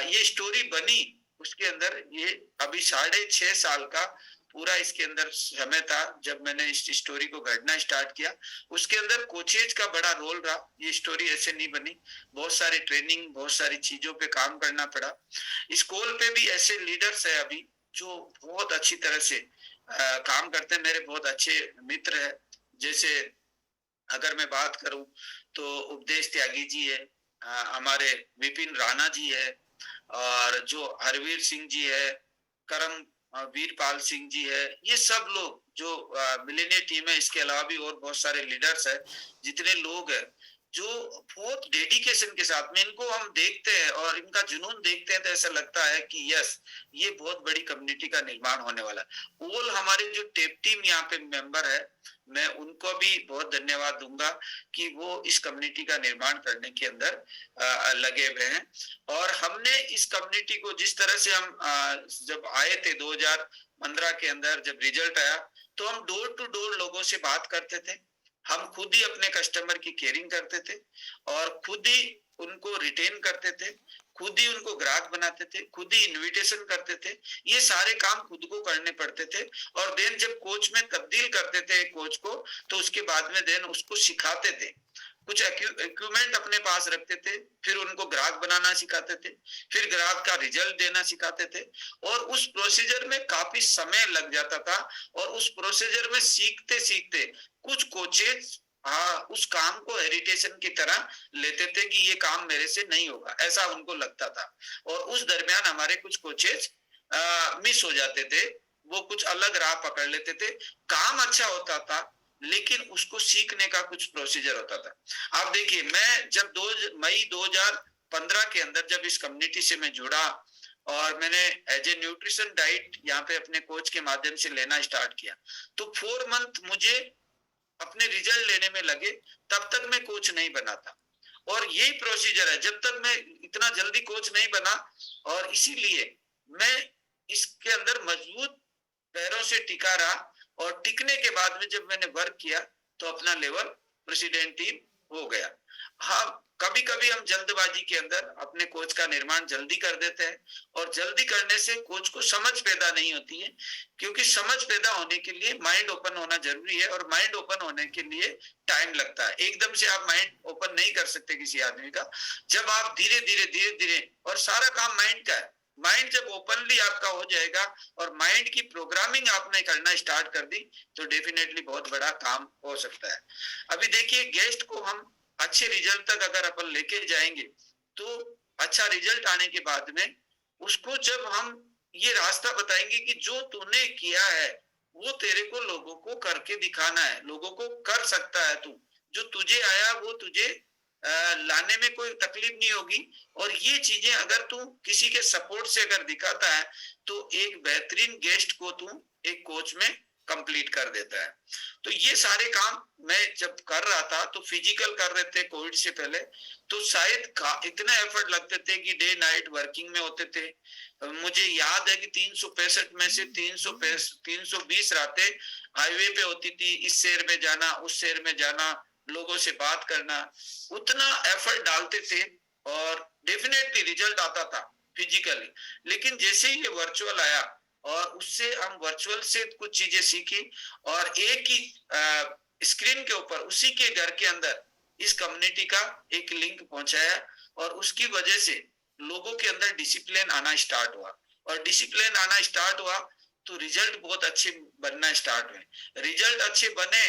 ये स्टोरी बनी उसके अंदर ये अभी 6.5 साल का पूरा इसके अंदर समय था जब मैंने इस स्टोरी को घड़ना स्टार्ट किया। उसके अंदर कोचेज का बड़ा रोल रहा। ये स्टोरी ऐसे नहीं बनी। बहुत सारी ट्रेनिंग, बहुत सारी चीजों पे काम करना पड़ा। स्कूल पे भी ऐसे लीडर्स है अभी जो बहुत अच्छी तरह से काम करते हैं। मेरे बहुत अच्छे मित्र है। जैसे अगर मैं बात करूं तो उपदेश त्यागी जी है, हमारे विपिन राणा जी है, और जो हरवीर सिंह जी है, करम वीरपाल सिंह जी है। ये सब लोग जो मिलेनियर टीम है, इसके अलावा भी और बहुत सारे लीडर्स है। जितने लोग हैं जो बहुत डेडिकेशन के साथ में, इनको हम देखते हैं और इनका जुनून देखते हैं तो ऐसा लगता है कि यस, ये बहुत बड़ी कम्युनिटी का निर्माण होने वाला है। ऑल हमारे जो टेप टीम यहाँ पे मेंबर है, मैं उनको भी बहुत धन्यवाद दूंगा कि वो इस कम्युनिटी का निर्माण करने के अंदर लगे हुए हैं। और हमने इस कम्युनिटी को जिस तरह से हम जब आए थे 2015 के अंदर, जब रिजल्ट आया तो हम डोर टू डोर लोगों से बात करते थे। हम खुद ही अपने कस्टमर की केयरिंग करते थे और खुद ही उनको रिटेन करते थे, खुद ही उनको ग्राहक बनाते थे, खुद ही इनविटेशन करते थे। ये सारे काम खुद को करने पड़ते थे। और देन जब कोच में तब्दील करते थे कोच को, तो उसके बाद में देन उसको सिखाते थे। कुछ इक्विपमेंट अपने पास रखते थे, फिर उनको ग्राहक बनाना सिखाते थे, फिर ग्राहक का रिजल्ट देना सिखाते थे। और उस प्रोसीजर में काफी समय लग जाता था। और उस प्रोसीजर में सीखते सीखते कुछ कोचेज उस काम को हेरिटेशन की तरह लेते थे कि ये काम मेरे से नहीं होगा, ऐसा उनको लगता था। और उस दरमियान हमारे कुछ कोचेज मिस हो जाते थे। वो कुछ अलग राह पकड़ लेते थे। काम अच्छा होता था लेकिन उसको सीखने का कुछ प्रोसीजर होता था। आप देखिए, मैं जब मई 2015 के अंदर जब इस कम्युनिटी से मैं जुड़ा और मैंने एज ए न्यूट्रिशन डाइट यहाँ पे अपने कोच के माध्यम से लेना स्टार्ट किया, तो 4 मंथ मुझे अपने रिजल्ट लेने में लगे। तब तक मैं कोच नहीं बना था। और यही प्रोसीजर है, जब तक मैं इतना जल्दी कोच नहीं बना, और इसीलिए मैं इसके अंदर मजबूत पैरों से टिका रहा। और टिकने के बाद में जब मैंने वर्क किया तो अपना लेवल प्रेसिडेंट टीम हो गया। हाँ, कभी कभी हम जल्दबाजी के अंदर अपने कोच का निर्माण जल्दी कर देते हैं, और जल्दी करने से कोच को समझ पैदा नहीं होती है। क्योंकि समझ पैदा होने के लिए माइंड ओपन होना जरूरी है, और माइंड ओपन होने के लिए टाइम लगता है। एकदम से आप माइंड ओपन नहीं कर सकते किसी आदमी का। जब आप धीरे धीरे धीरे धीरे, और सारा काम माइंड का है। माइंड जब ओपनली आपका हो जाएगा और माइंड की प्रोग्रामिंग आपने करना स्टार्ट कर दी, तो डेफिनेटली बहुत बड़ा काम हो सकता है। अभी देखिए, गेस्ट को हम अच्छे रिजल्ट तक अगर अपन लेके जाएंगे, तो अच्छा रिजल्ट आने के बाद में उसको जब हम ये रास्ता बताएंगे कि जो तूने किया है वो तेरे को लोगों को करके दिखाना है, लोगों को कर सकता है तू, जो तुझे आया वो तुझे लाने में कोई तकलीफ नहीं होगी। और ये चीजें अगर तू किसी के सपोर्ट से अगर दिखाता है, तो एक बेहतरीन गेस्ट को तू एक कोच में कंप्लीट कर देता है। तो ये सारे काम मैं जब कर रहा था तो फिजिकल कर रहे थे कोविड से पहले, तो शायद इतने एफर्ट लगते थे कि डे नाइट वर्किंग में होते थे। मुझे याद है कि 365 में से 320 रातें हाईवे पे होती थी। इस शहर में जाना, उस शहर में जाना, लोगों से बात करना, उतना एफर्ट डालते थे और डेफिनेटली रिजल्ट आता था फिजिकली। लेकिन जैसे ही ये वर्चुअल आया और उससे हम वर्चुअल से कुछ चीजें सीखी, और एक ही स्क्रीन के ऊपर उसी के घर के अंदर इस कम्युनिटी का एक लिंक पहुंचाया, और उसकी वजह से लोगों के अंदर डिसिप्लिन आना स्टार्ट हुआ। और डिसिप्लिन आना स्टार्ट हुआ तो रिजल्ट बहुत अच्छे बनना स्टार्ट हुए। रिजल्ट अच्छे बने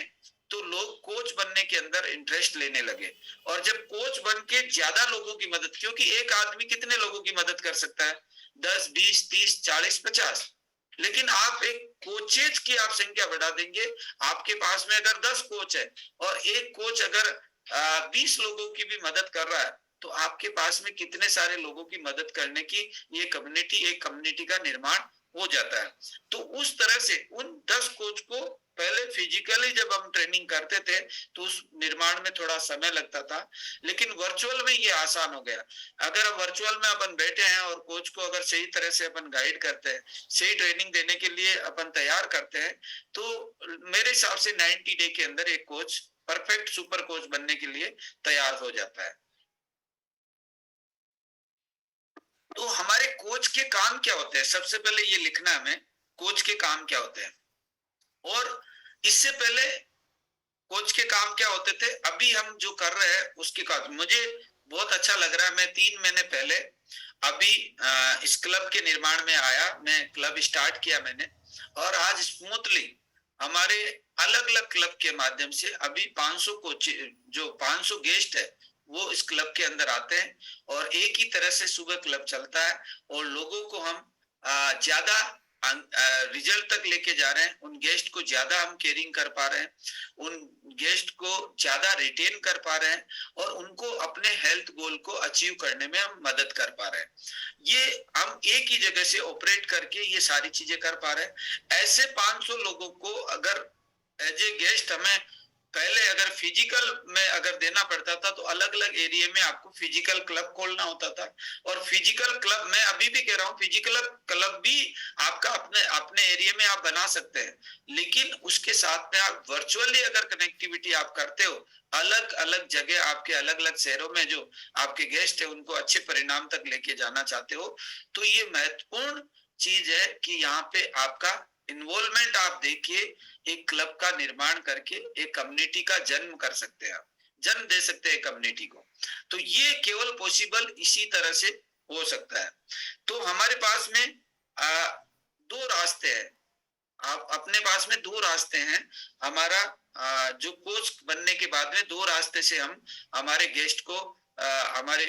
तो लोग कोच बनने के अंदर इंटरेस्ट लेने लगे। और जब कोच बन के ज्यादा लोगों की मदद, क्योंकि एक आदमी कितने लोगों की मदद कर सकता है? 10, 20, 30, 40, 50। लेकिन आप एक कोचेज की आप संख्या बढ़ा देंगे। आपके पास में अगर 10 कोच है और एक कोच अगर 20 लोगों की भी मदद कर रहा है, तो आपके पास में कितने सारे लोगों की मदद करने की ये कम्युनिटी, एक कम्युनिटी का निर्माण हो जाता है। तो उस तरह से उन 10 कोच को पहले फिजिकली जब हम ट्रेनिंग करते थे तो उस निर्माण में थोड़ा समय लगता था, लेकिन वर्चुअल में ये आसान हो गया। अगर हम वर्चुअल में अपन बैठे हैं और कोच को अगर सही तरह से अपन गाइड करते हैं, सही ट्रेनिंग देने के लिए अपन तैयार करते हैं, तो मेरे हिसाब से 90 डे के अंदर एक कोच परफेक्ट सुपर कोच बनने के लिए तैयार हो जाता है। तो हमारे कोच के काम क्या होते हैं, सबसे पहले ये लिखना है हमें, कोच के काम क्या होते हैं। और इससे पहले कोच के काम क्या होते थे, अभी हम जो कर रहे हैं उसके काम मुझे बहुत अच्छा लग रहा है। मैं 3 महीने पहले अभी इस क्लब के निर्माण में आया, मैं क्लब स्टार्ट किया मैंने, और आज स्मूथली हमारे अलग अलग क्लब के माध्यम से अभी 500 कोच, जो 500 गेस्ट है वो इस क्लब के अंदर आते हैं, और एक ही तरह से सुबह क्लब चलता है, और लोगों को हम ज्यादा रिजल्ट तक लेके जा रहे हैं, उन गेस्ट को ज्यादा हम केयरिंग कर पा रहे हैं, उन गेस्ट को ज्यादा रिटेन कर पा रहे हैं, और उनको अपने हेल्थ गोल को अचीव करने में हम मदद कर पा रहे हैं। ये हम एक ही जगह से ऑपरेट करके ये सारी चीजें कर पा रहे हैं। ऐसे 500 लोगों को अगर एज ए गेस्ट हमें पहले अगर फिजिकल में अगर देना पड़ता था, तो अलग अलग एरिया में आपको फिजिकल क्लब खोलना होता था, और फिजिकल क्लब मैं अभी भी कह रहा हूँ, फिजिकल क्लब भी आपका अपने अपने एरिया में आप बना सकते हैं, लेकिन उसके साथ में आप वर्चुअली अगर कनेक्टिविटी आप करते हो, अलग अलग जगह आपके अलग अलग शहरों में जो आपके गेस्ट है उनको अच्छे परिणाम तक लेके जाना चाहते हो, तो ये महत्वपूर्ण चीज है कि यहाँ पे आपका इन्वॉल्वमेंट आप देखिए, एक क्लब का निर्माण करके एक कम्युनिटी का जन्म कर सकते हैं, आप जन्म दे सकते हैं कम्युनिटी को। तो ये केवल पॉसिबल इसी तरह से हो सकता है। तो हमारे पास में दो रास्ते हैं, आप अपने पास में दो रास्ते हैं। हमारा जो कोच बनने के बाद में दो रास्ते से हम हमारे गेस्ट को हमारे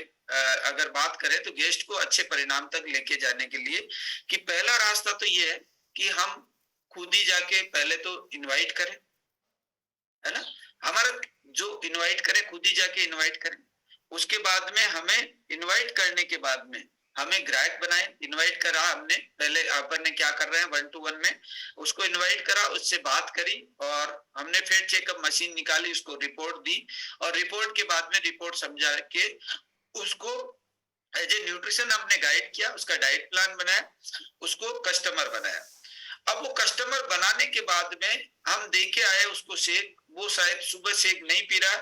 अगर बात करें तो गेस्ट को अच्छे परिणाम तक लेके जाने के लिए, कि पहला रास्ता तो ये है कि हम खुद ही जाके पहले तो इनवाइट करें, है ना, हमारा जो इनवाइट करें खुद ही जाके इनवाइट करें। उसके बाद में हमें इनवाइट करने के बाद में हमें ग्राहक बनाए, इनवाइट करा हमने, पहले अपन ने क्या कर रहे हैं 1-to-1 में उसको इनवाइट करा, उससे बात करी, और हमने फिर चेकअप मशीन निकाली, उसको रिपोर्ट दी, और रिपोर्ट के बाद में रिपोर्ट समझा के उसको एज ए न्यूट्रिशन हमने गाइड किया, उसका डाइट प्लान बनाया, उसको कस्टमर बनाया। अब वो कस्टमर बनाने के बाद में हम देके आए उसको शेक, वो शायद सुबह शेक नहीं पी रहा,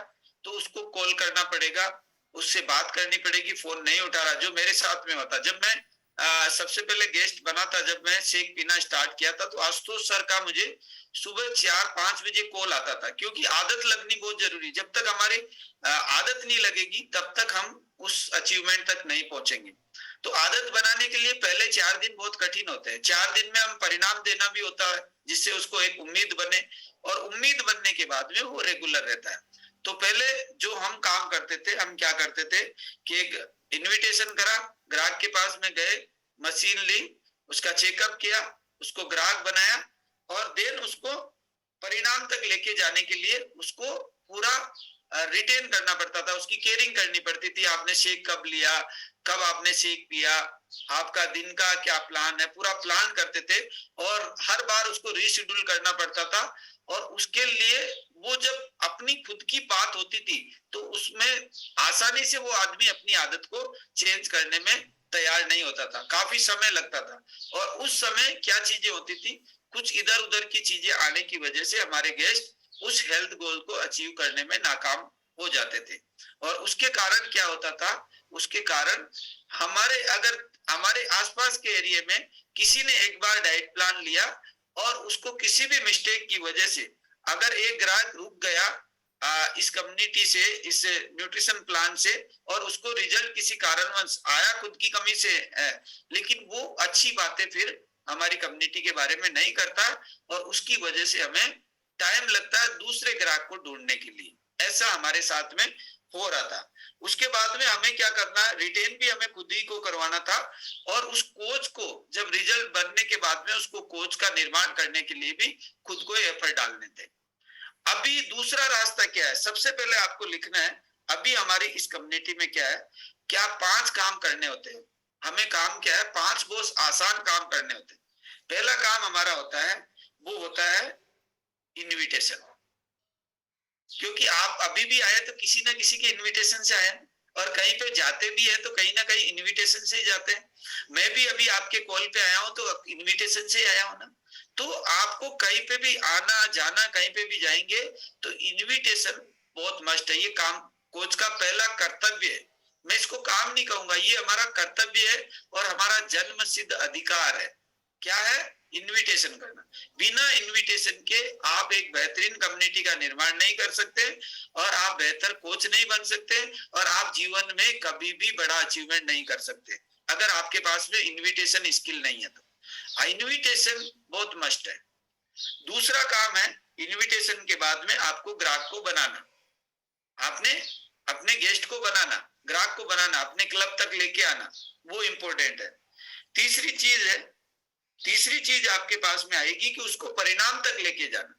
तो उसको कॉल करना पड़ेगा, उससे बात करनी पड़ेगी, फोन नहीं उठा रहा, जो मेरे साथ में होता। जब मैं सबसे पहले गेस्ट बना था, जब मैं शेक पीना स्टार्ट किया था, तो आशुतोष सर का मुझे सुबह 4-5 बजे कॉल आता था, क्योंकि आदत लगनी बहुत जरूरी, जब तक हमारी आदत नहीं लगेगी तब तक हम उस अचीवमेंट तक नहीं पहुंचेंगे। तो आदत बनाने के लिए पहले 4 दिन बहुत कठिन होते हैं, 4 दिन में हम परिणाम देना भी होता है, जिससे उसको एक उम्मीद बने, और उम्मीद बनने के बाद में वो रेगुलर रहता है। तो पहले जो हम काम करते थे, हम क्या करते थे कि एक इनविटेशन करा, ग्राहक के पास में गए, मशीन ली, उसका चेकअप किया, उसको ग्राहक बनाया, और देन उसको परिणाम तक लेके जाने के लिए उसको पूरा रिटेन करना पड़ता था, उसकी केयरिंग करनी पड़ती थी। आपने शेक कब लिया, कब आपने शेक पिया, आपका दिन का क्या प्लान है, पूरा प्लान करते थे, और हर बार उसको रीशेड्यूल करना पड़ता था। और उसके लिए वो जब अपनी खुद की बात होती थी, तो उसमें आसानी से वो आदमी अपनी आदत को चेंज करने में तैयार नहीं होता था, काफी समय लगता था। और उस समय क्या चीजें होती थी, कुछ इधर उधर की चीजें आने की वजह से हमारे गेस्ट उस हेल्थ गोल को अचीव करने में नाकाम हो जाते थे। और उसके कारण क्या होता था, उसके कारण हमारे आसपास के एरिया में किसी ने एक बार डाइट प्लान लिया, और उसको किसी भी मिस्टेक की वजह से अगर एक ग्राहक रुक गया इस कम्युनिटी से, इस न्यूट्रिशन प्लान से, और उसको रिजल्ट किसी कारणवश आया, खुद की कमी से है, लेकिन वो अच्छी बातें फिर हमारी कम्युनिटी के बारे में नहीं करता, और उसकी वजह से हमें टाइम लगता है दूसरे ग्राहक को ढूंढने के लिए। ऐसा हमारे साथ में हो रहा था। उसके बाद में हमें क्या करना, रिटेन भी हमें खुद ही को करवाना था, और उस कोच को जब रिजल्ट बनने के बाद में उसको कोच का निर्माण करने के लिए भी खुद को एफर्ट डालने थे। अभी दूसरा रास्ता क्या है, सबसे पहले आपको लिखना है, अभी हमारी इस कम्युनिटी में क्या है, क्या 5 काम करने होते हैं। हमें काम क्या है, 5 बहुत आसान काम करने होते हैं। पहला काम हमारा होता है, वो होता है इनविटेशन, क्योंकि आप अभी भी आए तो किसी ना किसी के इनविटेशन से आए, और कहीं पे जाते भी है तो कहीं ना कहीं इनविटेशन से ही जाते हैं। मैं भी अभी आपके कॉल पे आया हूं तो इनविटेशन से ही आया हूं ना। तो आपको कहीं पे भी आना जाना, कहीं पे भी जाएंगे तो इनविटेशन बहुत मस्ट है। ये काम कोच का पहला कर्तव्य है मैं इसको काम नहीं कहूंगा, ये हमारा कर्तव्य है और हमारा जन्म सिद्ध अधिकार है। क्या है? इनविटेशन करना। बिना इनविटेशन के आप एक बेहतरीन कम्युनिटी का निर्माण नहीं कर सकते और आप बेहतर कोच नहीं बन सकते और आप जीवन में कभी भी बड़ा अचीवमेंट नहीं कर सकते अगर आपके पास में इनविटेशन स्किल नहीं है। तो इनविटेशन बहुत मस्ट है। दूसरा काम है इनविटेशन के बाद में आपको ग्राहक को बनाना, आपने अपने गेस्ट को बनाना, ग्राहक को बनाना, अपने क्लब तक लेके आना, वो इंपॉर्टेंट है। तीसरी चीज है, तीसरी चीज आपके पास में आएगी कि उसको परिणाम तक लेके जाना,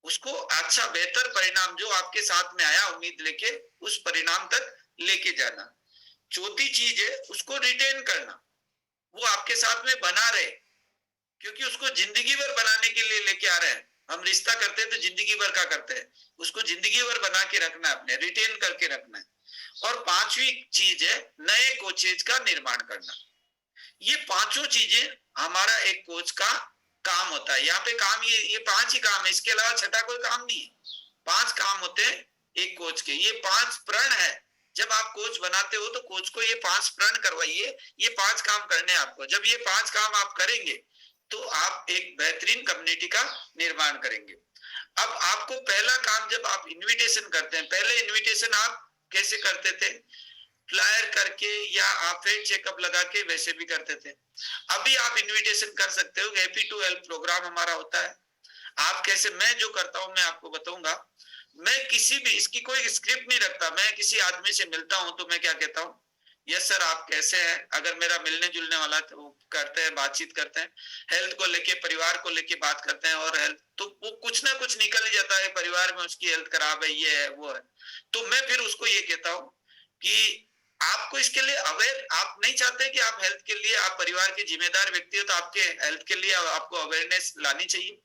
उसको अच्छा बेहतर परिणाम जो आपके साथ में आया उम्मीद लेके उस परिणाम तक लेके जाना। चौथी चीज है उसको रिटेन करना, वो आपके साथ में बना रहे, क्योंकि उसको जिंदगी भर बनाने के लिए लेके आ रहे हैं। हम रिश्ता करते हैं तो जिंदगी भर का करते हैं, उसको जिंदगी भर बना के रखना है, अपने रिटेन करके रखना है। और पांचवी चीज है नए कोचेज का निर्माण करना। ये पांचों चीजें हमारा एक कोच का काम होता है। यहाँ पे काम ये पांच ही काम है, इसके अलावा छठा कोई काम नहीं है। पांच काम होते हैं एक कोच के, ये पांच प्रण है। जब आप कोच बनाते हो तो कोच को ये पांच प्रण करवाइए, ये पांच काम करने हैं आपको। जब ये पांच काम आप करेंगे तो आप एक बेहतरीन कम्युनिटी का निर्माण करेंगे। अब आपको पहला काम, जब आप इनविटेशन करते हैं, पहले इनविटेशन आप कैसे करते थे? फ्लायर करके या आप फेड चेकअप लगा के वैसे भी करते थे। अभी आप इनविटेशन कर सकते हो, हैप्पी टू हेल्प प्रोग्राम हमारा होता है। आप कैसे, मैं जो करता हूं मैं आपको बताऊंगा। मैं किसी भी इसकी कोई स्क्रिप्ट नहीं रखता। मैं किसी आदमी से मिलता हूं तो मैं क्या कहता हूँ, यस सर आप कैसे हैं, अगर मेरा मिलने जुलने वाला तो वो करते हैं, बातचीत करते हैं, हेल्थ को लेके परिवार को लेके बात करते हैं। और हेल्थ तो वो कुछ ना कुछ निकल ही जाता है, परिवार में उसकी हेल्थ खराब है, ये है वो है। तो मैं फिर उसको ये कहता हूँ कि आपको इसके लिए अवेयर, आप नहीं चाहते कि आप हेल्थ के लिए, आप परिवार के जिम्मेदार व्यक्ति हो तो आपके हेल्थ के लिए आपको अवेयरनेस लानी चाहिए।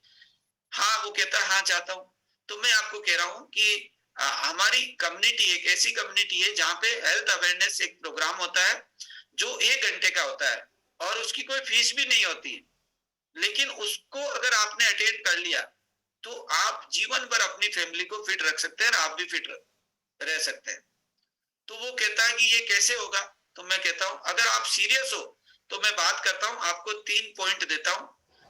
हाँ, वो कहता है हाँ चाहता हूँ। तो मैं आपको कह रहा हूँ कि हमारी कम्युनिटी एक ऐसी कम्युनिटी है जहाँ पे हेल्थ अवेयरनेस एक प्रोग्राम होता है जो 1 घंटे का होता है और उसकी कोई फीस भी नहीं होती। लेकिन उसको अगर आपने अटेंड कर लिया तो आप जीवन भर अपनी फैमिली को फिट रख सकते हैं और आप भी फिट रह सकते हैं। तो वो कहता है कि ये कैसे होगा? तो मैं कहता हूं अगर आप सीरियस हो तो मैं बात करता हूं, आपको 3 पॉइंट देता हूं।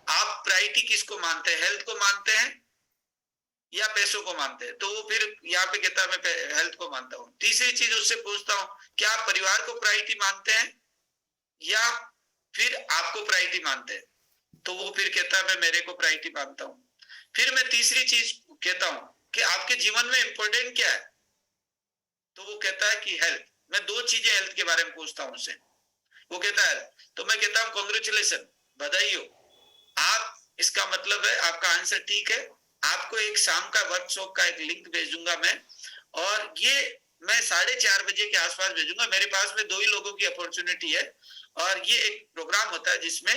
आप प्रायोरिटी किसको मानते हैं, हेल्थ को मानते हैं या पैसों को मानते हैं? तो वो फिर यहाँ पे कहता है मैं हेल्थ को मानता हूँ। तीसरी चीज उससे पूछता हूँ, क्या आप परिवार को प्रायोरिटी मानते हैं या फिर आपको प्रायोरिटी मानते हैं? तो वो फिर कहता है मैं मेरे को प्रायोरिटी मानता हूँ। फिर मैं तीसरी चीज कहता हूँ कि आपके जीवन में इंपॉर्टेंट क्या है? तो वो कहता है कि हेल्थ। मैं 2 चीजें हेल्थ के बारे में पूछता हूँ उससे, वो कहता है तो मैं कहता हूँ कॉन्ग्रेचुलेशन, बधाई हो आप, इसका मतलब है आपका आंसर ठीक है। आपको एक शाम का वर्कशॉप का एक लिंक भेजूंगा मैं, और ये मैं 4:30 बजे के आसपास भेजूंगा। मेरे पास में 2 ही लोगों की अपॉर्चुनिटी है और ये एक प्रोग्राम होता है जिसमें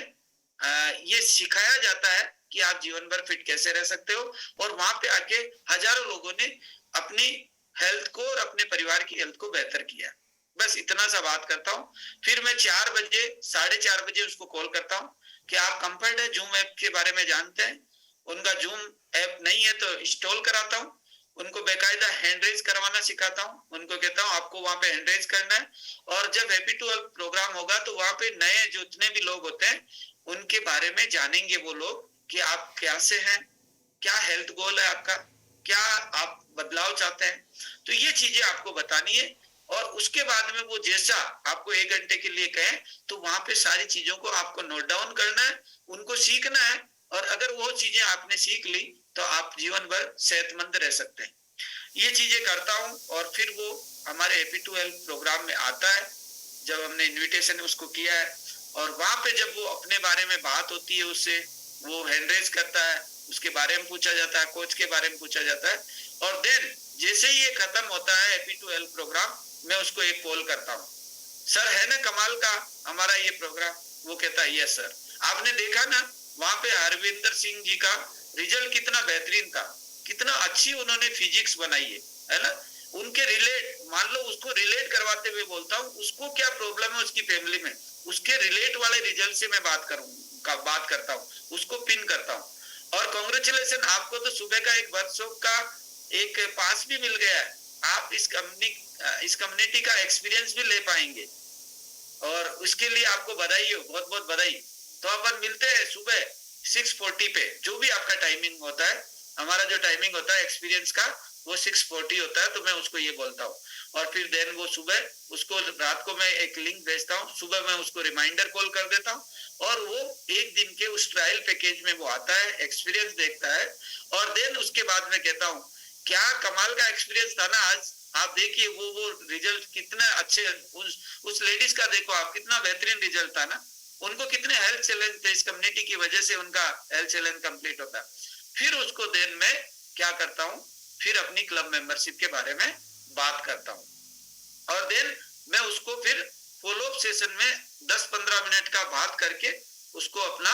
ये सिखाया जाता है कि आप जीवन भर फिट कैसे रह सकते हो। और वहां पे आके हजारों लोगों ने अपनी हेल्थ को और अपने परिवार की हेल्थ को बेहतर किया। बस इतना सा बात करता हूँ। फिर मैं 4 बजे 4:30 बजे उसको कॉल करता हूँ कि आप कंफर्ट है, जूम ऐप के बारे में जानते हैं? उनका जूम ऐप नहीं है तो इंस्टॉल कराता हूँ, उनको बेकायदा हैंड रेज करवाना सिखाता हूँ। उनको कहता हूँ आपको वहां पे हैंड रेज करना है, और जब हैप्पी टू हेल्प प्रोग्राम होगा तो वहां पे नए जितने भी लोग होते हैं उनके बारे में जानेंगे वो लोग कि आप कैसे हैं, क्या हेल्थ गोल है आपका, क्या आप बदलाव चाहते हैं। तो ये चीजें आपको बतानी है, और उसके बाद में वो जैसा आपको 1 घंटे के लिए कहें तो वहां पे सारी चीजों को आपको नोट डाउन करना है, उनको सीखना है। और अगर वो चीजें आपने सीख ली तो आप जीवन भर सेहतमंद रह सकते हैं। ये चीजें करता हूँ और फिर वो हमारे हैप्पी टू हेल्प प्रोग्राम में आता है। जब हमने इनविटेशन उसको किया है और वहां पे जब वो अपने बारे में बात होती है उससे, वो हैंड रेज करता है, उसके बारे में पूछा जाता है, कोच के बारे में पूछा जाता है। और देन जैसे ही ये खत्म होता है हैप्पी टू हेल्प प्रोग्राम, मैं उसको एक कॉल करता हूँ, सर है ना कमाल का हमारा ये प्रोग्राम? वो कहता है यस सर। आपने देखा ना वहां पे हरविंदर सिंह जी का रिजल्ट कितना बेहतरीन था, कितना अच्छी उन्होंने फिजिक्स बनाई है ना? उनके रिलेट, मान लो उसको रिलेट करवाते हुए बोलता हूँ, उसको क्या प्रॉब्लम है उसकी फैमिली में, उसके रिलेट वाले रिजल्ट से मैं बात करता हूँ, उसको पिन करता हूँ। और कॉन्ग्रेचुलेशन, आपको तो सुबह का एक वर्कशॉप का एक पास भी मिल गया है। आप इस कम्युनिटी का एक्सपीरियंस भी ले पाएंगे, और उसके लिए आपको बधाई हो, बहुत बहुत बधाई। तो अपन मिलते हैं सुबह 6:40 पे, जो भी आपका टाइमिंग होता है। हमारा जो टाइमिंग होता है एक्सपीरियंस का वो 6:40 होता है, तो मैं उसको ये बोलता हूँ। और फिर देन वो सुबह उसको, रात को मैं एक लिंक भेजता हूँ, सुबह मैं उसको रिमाइंडर कॉल कर देता हूँ, और वो एक दिन के उस ट्रायल पैकेज में वो आता है, एक्सपीरियंस देखता है, और देन उसके बाद में कहता हूँ क्या कमाल का एक्सपीरियंस था ना आज। आप देखिए वो रिजल्ट कितना अच्छे, उस लेडीज का देखो आप, कितना बेहतरीन रिजल्ट था ना। उनको कितने हेल्थ चैलेंज थे, इस कम्युनिटी की वजह से उनका हेल्थ चैलेंज कंप्लीट होता। फिर उसको देन मैं क्या करता हूँ, फिर अपनी क्लब मेंबरशिप के बारे में बात करता हूँ, और देन मैं उसको फिर फॉलोअप सेशन में 10-15 मिनट का बात करके उसको अपना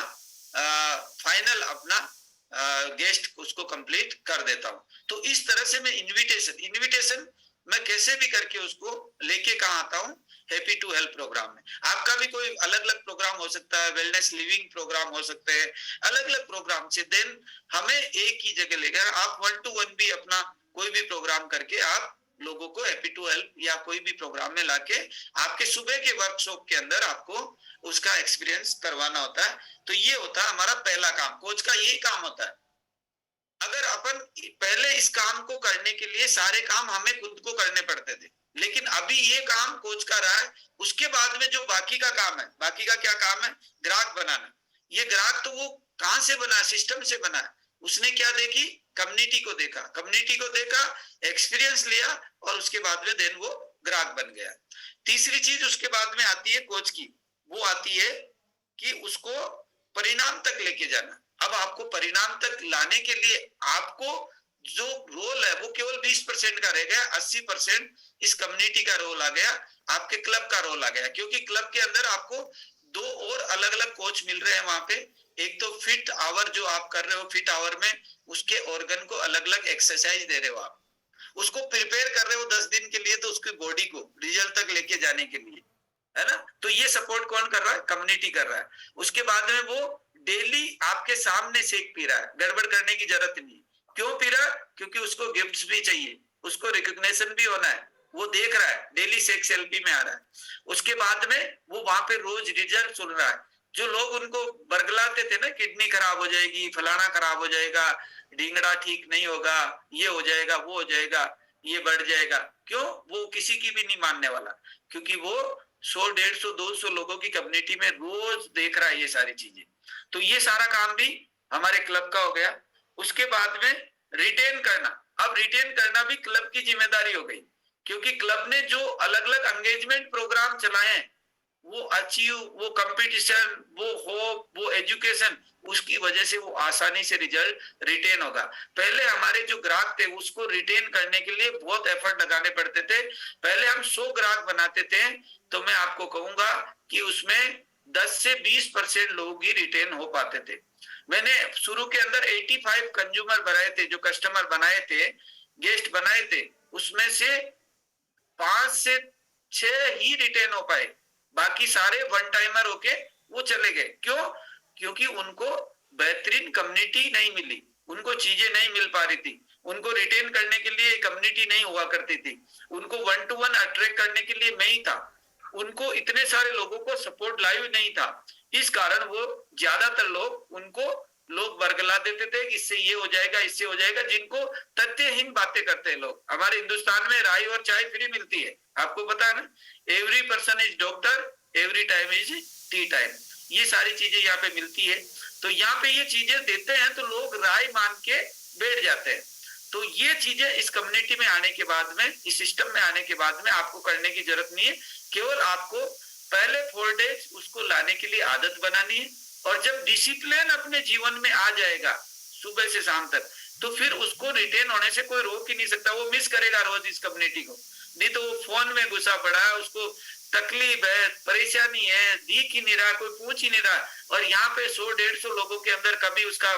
फाइनल अपना गेस्ट उसको कंप्लीट कर देता हूँ। तो इस तरह से मैं इनविटेशन मैं कैसे भी करके उसको लेके कहाँ आता हूँ, हैप्पी टू हेल्प प्रोग्राम में। आपका भी कोई अलग अलग प्रोग्राम हो सकता है, वेलनेस लिविंग प्रोग्राम हो सकते हैं, अलग अलग प्रोग्राम से देन हमें एक ही जगह लेकर आप 1-to-1 भी अपना कोई भी प्रोग्राम करके आप लोगों को हैप्पी टू हेल्प या कोई भी प्रोग्राम में लाके आपके सुबह के वर्कशॉप के अंदर आपको उसका एक्सपीरियंस करवाना होता है। तो ये होता है हमारा पहला काम, कोच का यही काम होता है। अगर अपन पहले इस काम को करने के लिए सारे काम हमें खुद को करने पड़ते थे, लेकिन अभी ये काम कोच का रहा है। उसके बाद में जो बाकी का काम है, बाकी का क्या काम है, ग्राहक बनाना। ये ग्राहक तो वो कहां से बना, सिस्टम से बना है। उसने क्या देखी, कम्युनिटी को देखा, एक्सपीरियंस लिया, और उसके बाद में देन वो ग्राहक बन गया। तीसरी चीज उसके बाद में आती है कोच की, वो आती है कि उसको परिणाम तक लेके जाना। अब आपको परिणाम तक लाने के लिए आपको जो रोल है वो केवल 20% का रह गया, 80% इस कम्युनिटी का रोल आ गया, आपके क्लब का रोल आ गया। क्योंकि क्लब के अंदर आपको 2 और अलग अलग कोच मिल रहे हैं वहां पे। एक तो फिट आवर जो आप कर रहे हो, फिट आवर में उसके ऑर्गन को अलग अलग एक्सरसाइज दे रहे हो, आप उसको प्रिपेयर कर रहे हो 10 दिन के लिए, तो उसकी बॉडी को रिजल्ट तक लेके जाने के लिए, है ना। तो ये सपोर्ट कौन कर रहा है, कम्युनिटी कर रहा है। उसके बाद में वो डेली आपके सामने शेक पी रहा है, गड़बड़ करने की जरूरत नहीं। क्यों पी रहा है, क्योंकि उसको गिफ्ट्स भी चाहिए, उसको रिकॉग्निशन भी होना है। वो देख रहा है डेली शेक सेल्फी में आ रहा है। उसके बाद में वो वहां पे रोज रिजल्ट सुन रहा है। जो लोग उनको बरगलाते थे ना, किडनी खराब हो जाएगी, फलाना खराब हो जाएगा, ढींगड़ा ठीक नहीं होगा, ये हो जाएगा, वो हो जाएगा, ये बढ़ जाएगा, क्यों, वो किसी की भी नहीं मानने वाला। क्योंकि वो 100, 150, 200 लोगों की कम्युनिटी में रोज देख रहा है ये सारी चीजें। तो ये सारा काम भी हमारे क्लब का हो गया। उसके बाद में रिटेन करना, अब रिटेन करना भी क्लब की जिम्मेदारी हो गई। क्योंकि क्लब ने जो अलग अलग एंगेजमेंट प्रोग्राम चलाए हैं, वो अचीव, वो कंपटीशन, वो होप, वो एजुकेशन, उसकी वजह से वो आसानी से रिजल्ट रिटेन होगा। पहले हमारे जो ग्राहक थे उसको रिटेन करने के लिए बहुत एफर्ट लगाने पड़ते थे। पहले हम 100 ग्राहक बनाते थे, तो मैं आपको कहूंगा कि उसमें 10 से 20% लोग ही रिटेन हो पाते थे। मैंने शुरू के अंदर 85 कंज्यूमर बनाए थे, जो कस्टमर बनाए थे, गेस्ट बनाए थे, उसमें से 5 से 6 ही रिटेन हो पाए। बाकी सारे वन टाइमर होके वो चले गए। क्यों, क्योंकि उनको बेहतरीन कम्युनिटी नहीं मिली, उनको चीजें नहीं मिल पा रही थी, उनको रिटेन करने के लिए कम्युनिटी नहीं हुआ करती थी, उनको 1-to-1 अट्रैक्ट करने के लिए नहीं था, उनको इतने सारे लोगों को सपोर्ट लाइव नहीं था। इस कारण वो ज्यादातर लोग उनको लोग बरगला देते थे कि इससे ये हो जाएगा, इससे हो जाएगा, जिनको तथ्यहीन बातें करते हैं लोग। हमारे हिंदुस्तान में राई और चाय फ्री मिलती है, आपको पता है ना, every person is doctor, every time is T time, ये सारी चीजें यहाँ पे मिलती है। तो यहाँ पे ये चीजें देते हैं तो लोग राय मान के बैठ जाते हैं। तो ये चीजें इस कम्युनिटी में आने के बाद में, इस सिस्टम में आने के बाद में आपको करने की जरूरत नहीं है। केवल आपको पहले 4 डेज उसको लाने के लिए आदत बनानी है, और जब डिसिप्लिन अपने जीवन में आ जाएगा सुबह से शाम तक, तो फिर उसको रिटेन होने से कोई रोक ही नहीं सकता। वो मिस करेगा रोज इस कम्युनिटी को, नहीं तो वो फोन में घुसा पड़ा है, उसको तकलीफ है, परेशानी है, दिख ही नहीं रहा, कोई पूछ ही नहीं रहा। और यहाँ पे 100-150 लोगों के अंदर कभी उसका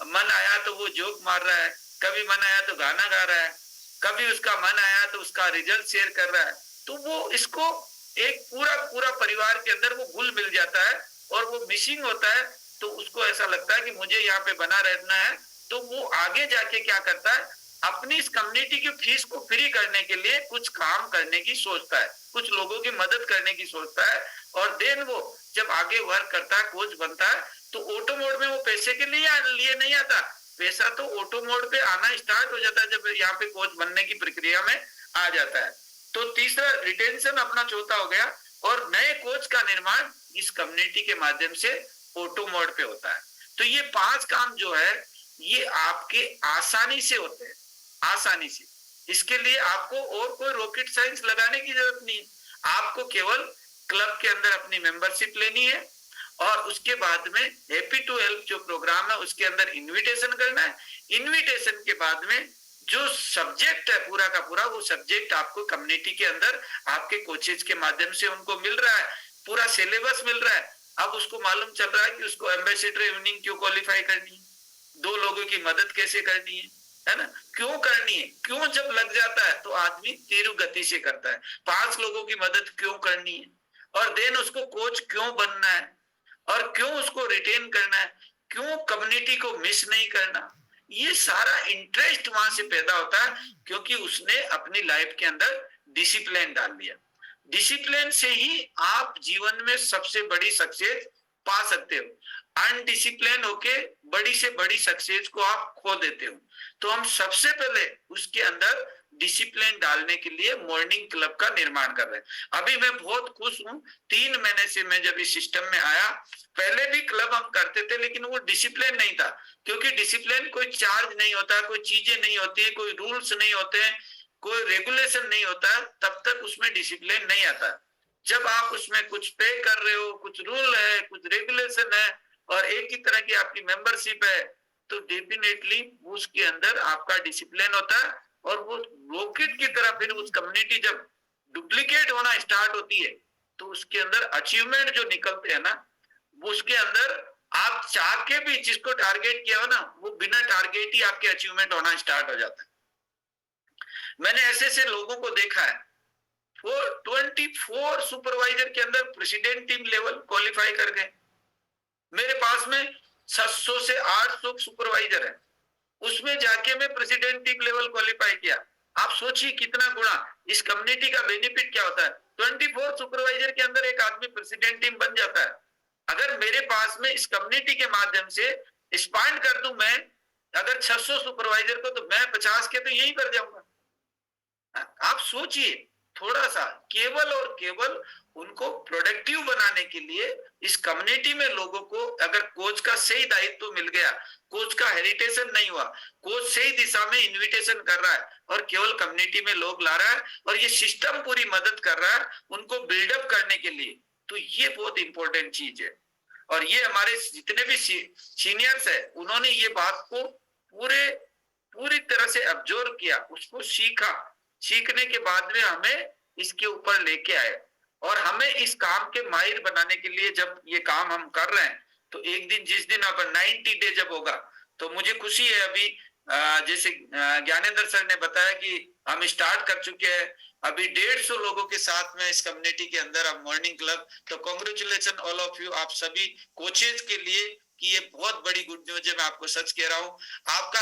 मन आया तो वो जोक मार रहा है, कभी मन आया तो गाना गा रहा है, कभी उसका मन आया तो उसका रिजल्ट शेयर कर रहा है। तो वो इसको एक पूरा परिवार के अंदर वो घुल मिल जाता है, और वो मिसिंग होता है। तो उसको ऐसा लगता है कि मुझे यहाँ पे बना रहना है। तो वो आगे जाके क्या करता है, अपनी इस कम्युनिटी की फीस को फ्री करने के लिए कुछ काम करने की सोचता है, कुछ लोगों की मदद करने की सोचता है, और देन वो जब आगे वर्क करता है, कोच बनता है, तो ऑटो मोड में वो पैसे के लिए नहीं आता, पैसा तो ऑटो मोड पे आना स्टार्ट हो जाता है जब यहाँ पे कोच बनने की प्रक्रिया में आ जाता है। तो तीसरा रिटेंशन अपना चौथा हो गया, और नए कोच का निर्माण इस कम्युनिटी के माध्यम से ऑटो मोड पे होता है। तो ये 5 काम जो है ये आपके आसानी से होते हैं, आसानी से। इसके लिए आपको और कोई रॉकेट साइंस लगाने की जरूरत नहीं है, आपको केवल क्लब के अंदर अपनी मेंबरशिप लेनी है, और उसके बाद में हैप्पी टू हेल्प जो प्रोग्राम है उसके अंदर इनविटेशन करना है। इनविटेशन के बाद में जो सब्जेक्ट है पूरा का पूरा, वो सब्जेक्ट आपको कम्युनिटी के अंदर आपके कोचेज के माध्यम से उनको मिल रहा है, पूरा सिलेबस मिल रहा है। अब उसको मालूम चल रहा है कि उसको एम्बेसडर इवनिंग क्यों क्वालिफाई करनी है, 2 लोगों की मदद कैसे करनी है ना, क्यों करनी है, क्यों जब लग जाता है तो आदमी तीव्र गति से करता है, 5 लोगों की मदद क्यों करनी है, और देन उसको कोच क्यों बनना है, और क्यों उसको रिटेन करना है, क्यों कम्युनिटी को मिस नहीं करना। ये सारा इंटरेस्ट वहां से पैदा होता है, क्योंकि उसने अपनी लाइफ के अंदर डिसिप्लिन डाल दिया। डिसिप्लिन से ही आप जीवन में सबसे बड़ी सक्सेस पा सकते हो। अनडिसिप्लिन होके बड़ी से बड़ी सक्सेस को आप खो देते हो। तो हम सबसे पहले उसके अंदर डिसिप्लिन डालने के लिए मॉर्निंग क्लब का निर्माण कर रहे हैं। अभी मैं बहुत खुश हूं, 3 महीने से मैं जब इस सिस्टम में आया, पहले भी क्लब हम करते थे लेकिन वो डिसिप्लिन नहीं था, क्योंकि डिसिप्लिन कोई चार्ज नहीं होता, कोई चीजें नहीं होती, कोई रूल्स नहीं होते, कोई रेगुलेशन नहीं होता, तब तक उसमें डिसिप्लिन नहीं आता। जब आप उसमें कुछ पे कर रहे हो, कुछ रूल है, कुछ रेगुलेशन है, और एक ही तरह की आपकी मेंबरशिप है, तो डेफिनेटली उसके अंदर आपका डिसिप्लिन होता है, और वो रॉकेट की तरह फिर उस कम्युनिटी जब डुप्लीकेट होना स्टार्ट होती है, तो उसके अंदर अचीवमेंट जो निकलते हैं ना, वो उसके अंदर आप चाह के भी जिसको टारगेट किया हो ना, वो बिना टारगेट ही आपके अचीवमेंट होना स्टार्ट हो जाता है। मैंने ऐसे ऐसे लोगों को देखा है, वो 24 सुपरवाइजर के अंदर प्रेसिडेंट टीम लेवल क्वालिफाई कर गए। मेरे पास में 700 से 800 सुपरवाइजर है, उसमें जाके मैं प्रेसिडेंट टीम लेवल क्वालिफाई किया। आप सोचिए कितना गुणा इस कम्युनिटी का बेनिफिट क्या होता है। 24 सुपरवाइजर के अंदर एक आदमी प्रेसिडेंट टीम बन जाता है। अगर मेरे पास में इस कम्युनिटी के माध्यम से एक्सपांड कर दूं मैं, अगर 600 सुपरवाइजर को, तो मैं 50 के तो यही कर जाऊंगा। आप सोचिए, थोड़ा सा केवल और केवल उनको प्रोडक्टिव बनाने के लिए इस कम्युनिटी में लोगों को अगर कोच का सही दायित्व मिल गया, कोच का हेरिटेशन नहीं हुआ, कोच सही दिशा में इनविटेशन कर रहा है और केवल कम्युनिटी में लोग ला रहा है, और ये सिस्टम पूरी मदद कर रहा है उनको बिल्डअप करने के लिए, तो ये बहुत इंपॉर्टेंट चीज है। और ये हमारे जितने भी सीनियर्स है, उन्होंने ये बात को पूरी तरह से ऑब्जर्व किया, उसको सीखा, सीखने के बाद में हमें इसके ऊपर लेके आए, और हमें इस काम के माहिर बनाने के लिए जब ये काम हम कर रहे हैं, तो एक दिन जिस दिन अब 90 डे जब होगा, तो मुझे खुशी है। अभी जैसे ज्ञानेंद्र सर ने बताया कि हम स्टार्ट कर चुके हैं अभी 150 लोगों के साथ में इस कम्युनिटी के अंदर अब मॉर्निंग क्लब। तो कॉन्ग्रेचुलेशन ऑल ऑफ यू, आप सभी कोचेज के लिए कि ये बहुत बड़ी गुड न्यूज है। मैं आपको सच कह रहा हूँ, आपका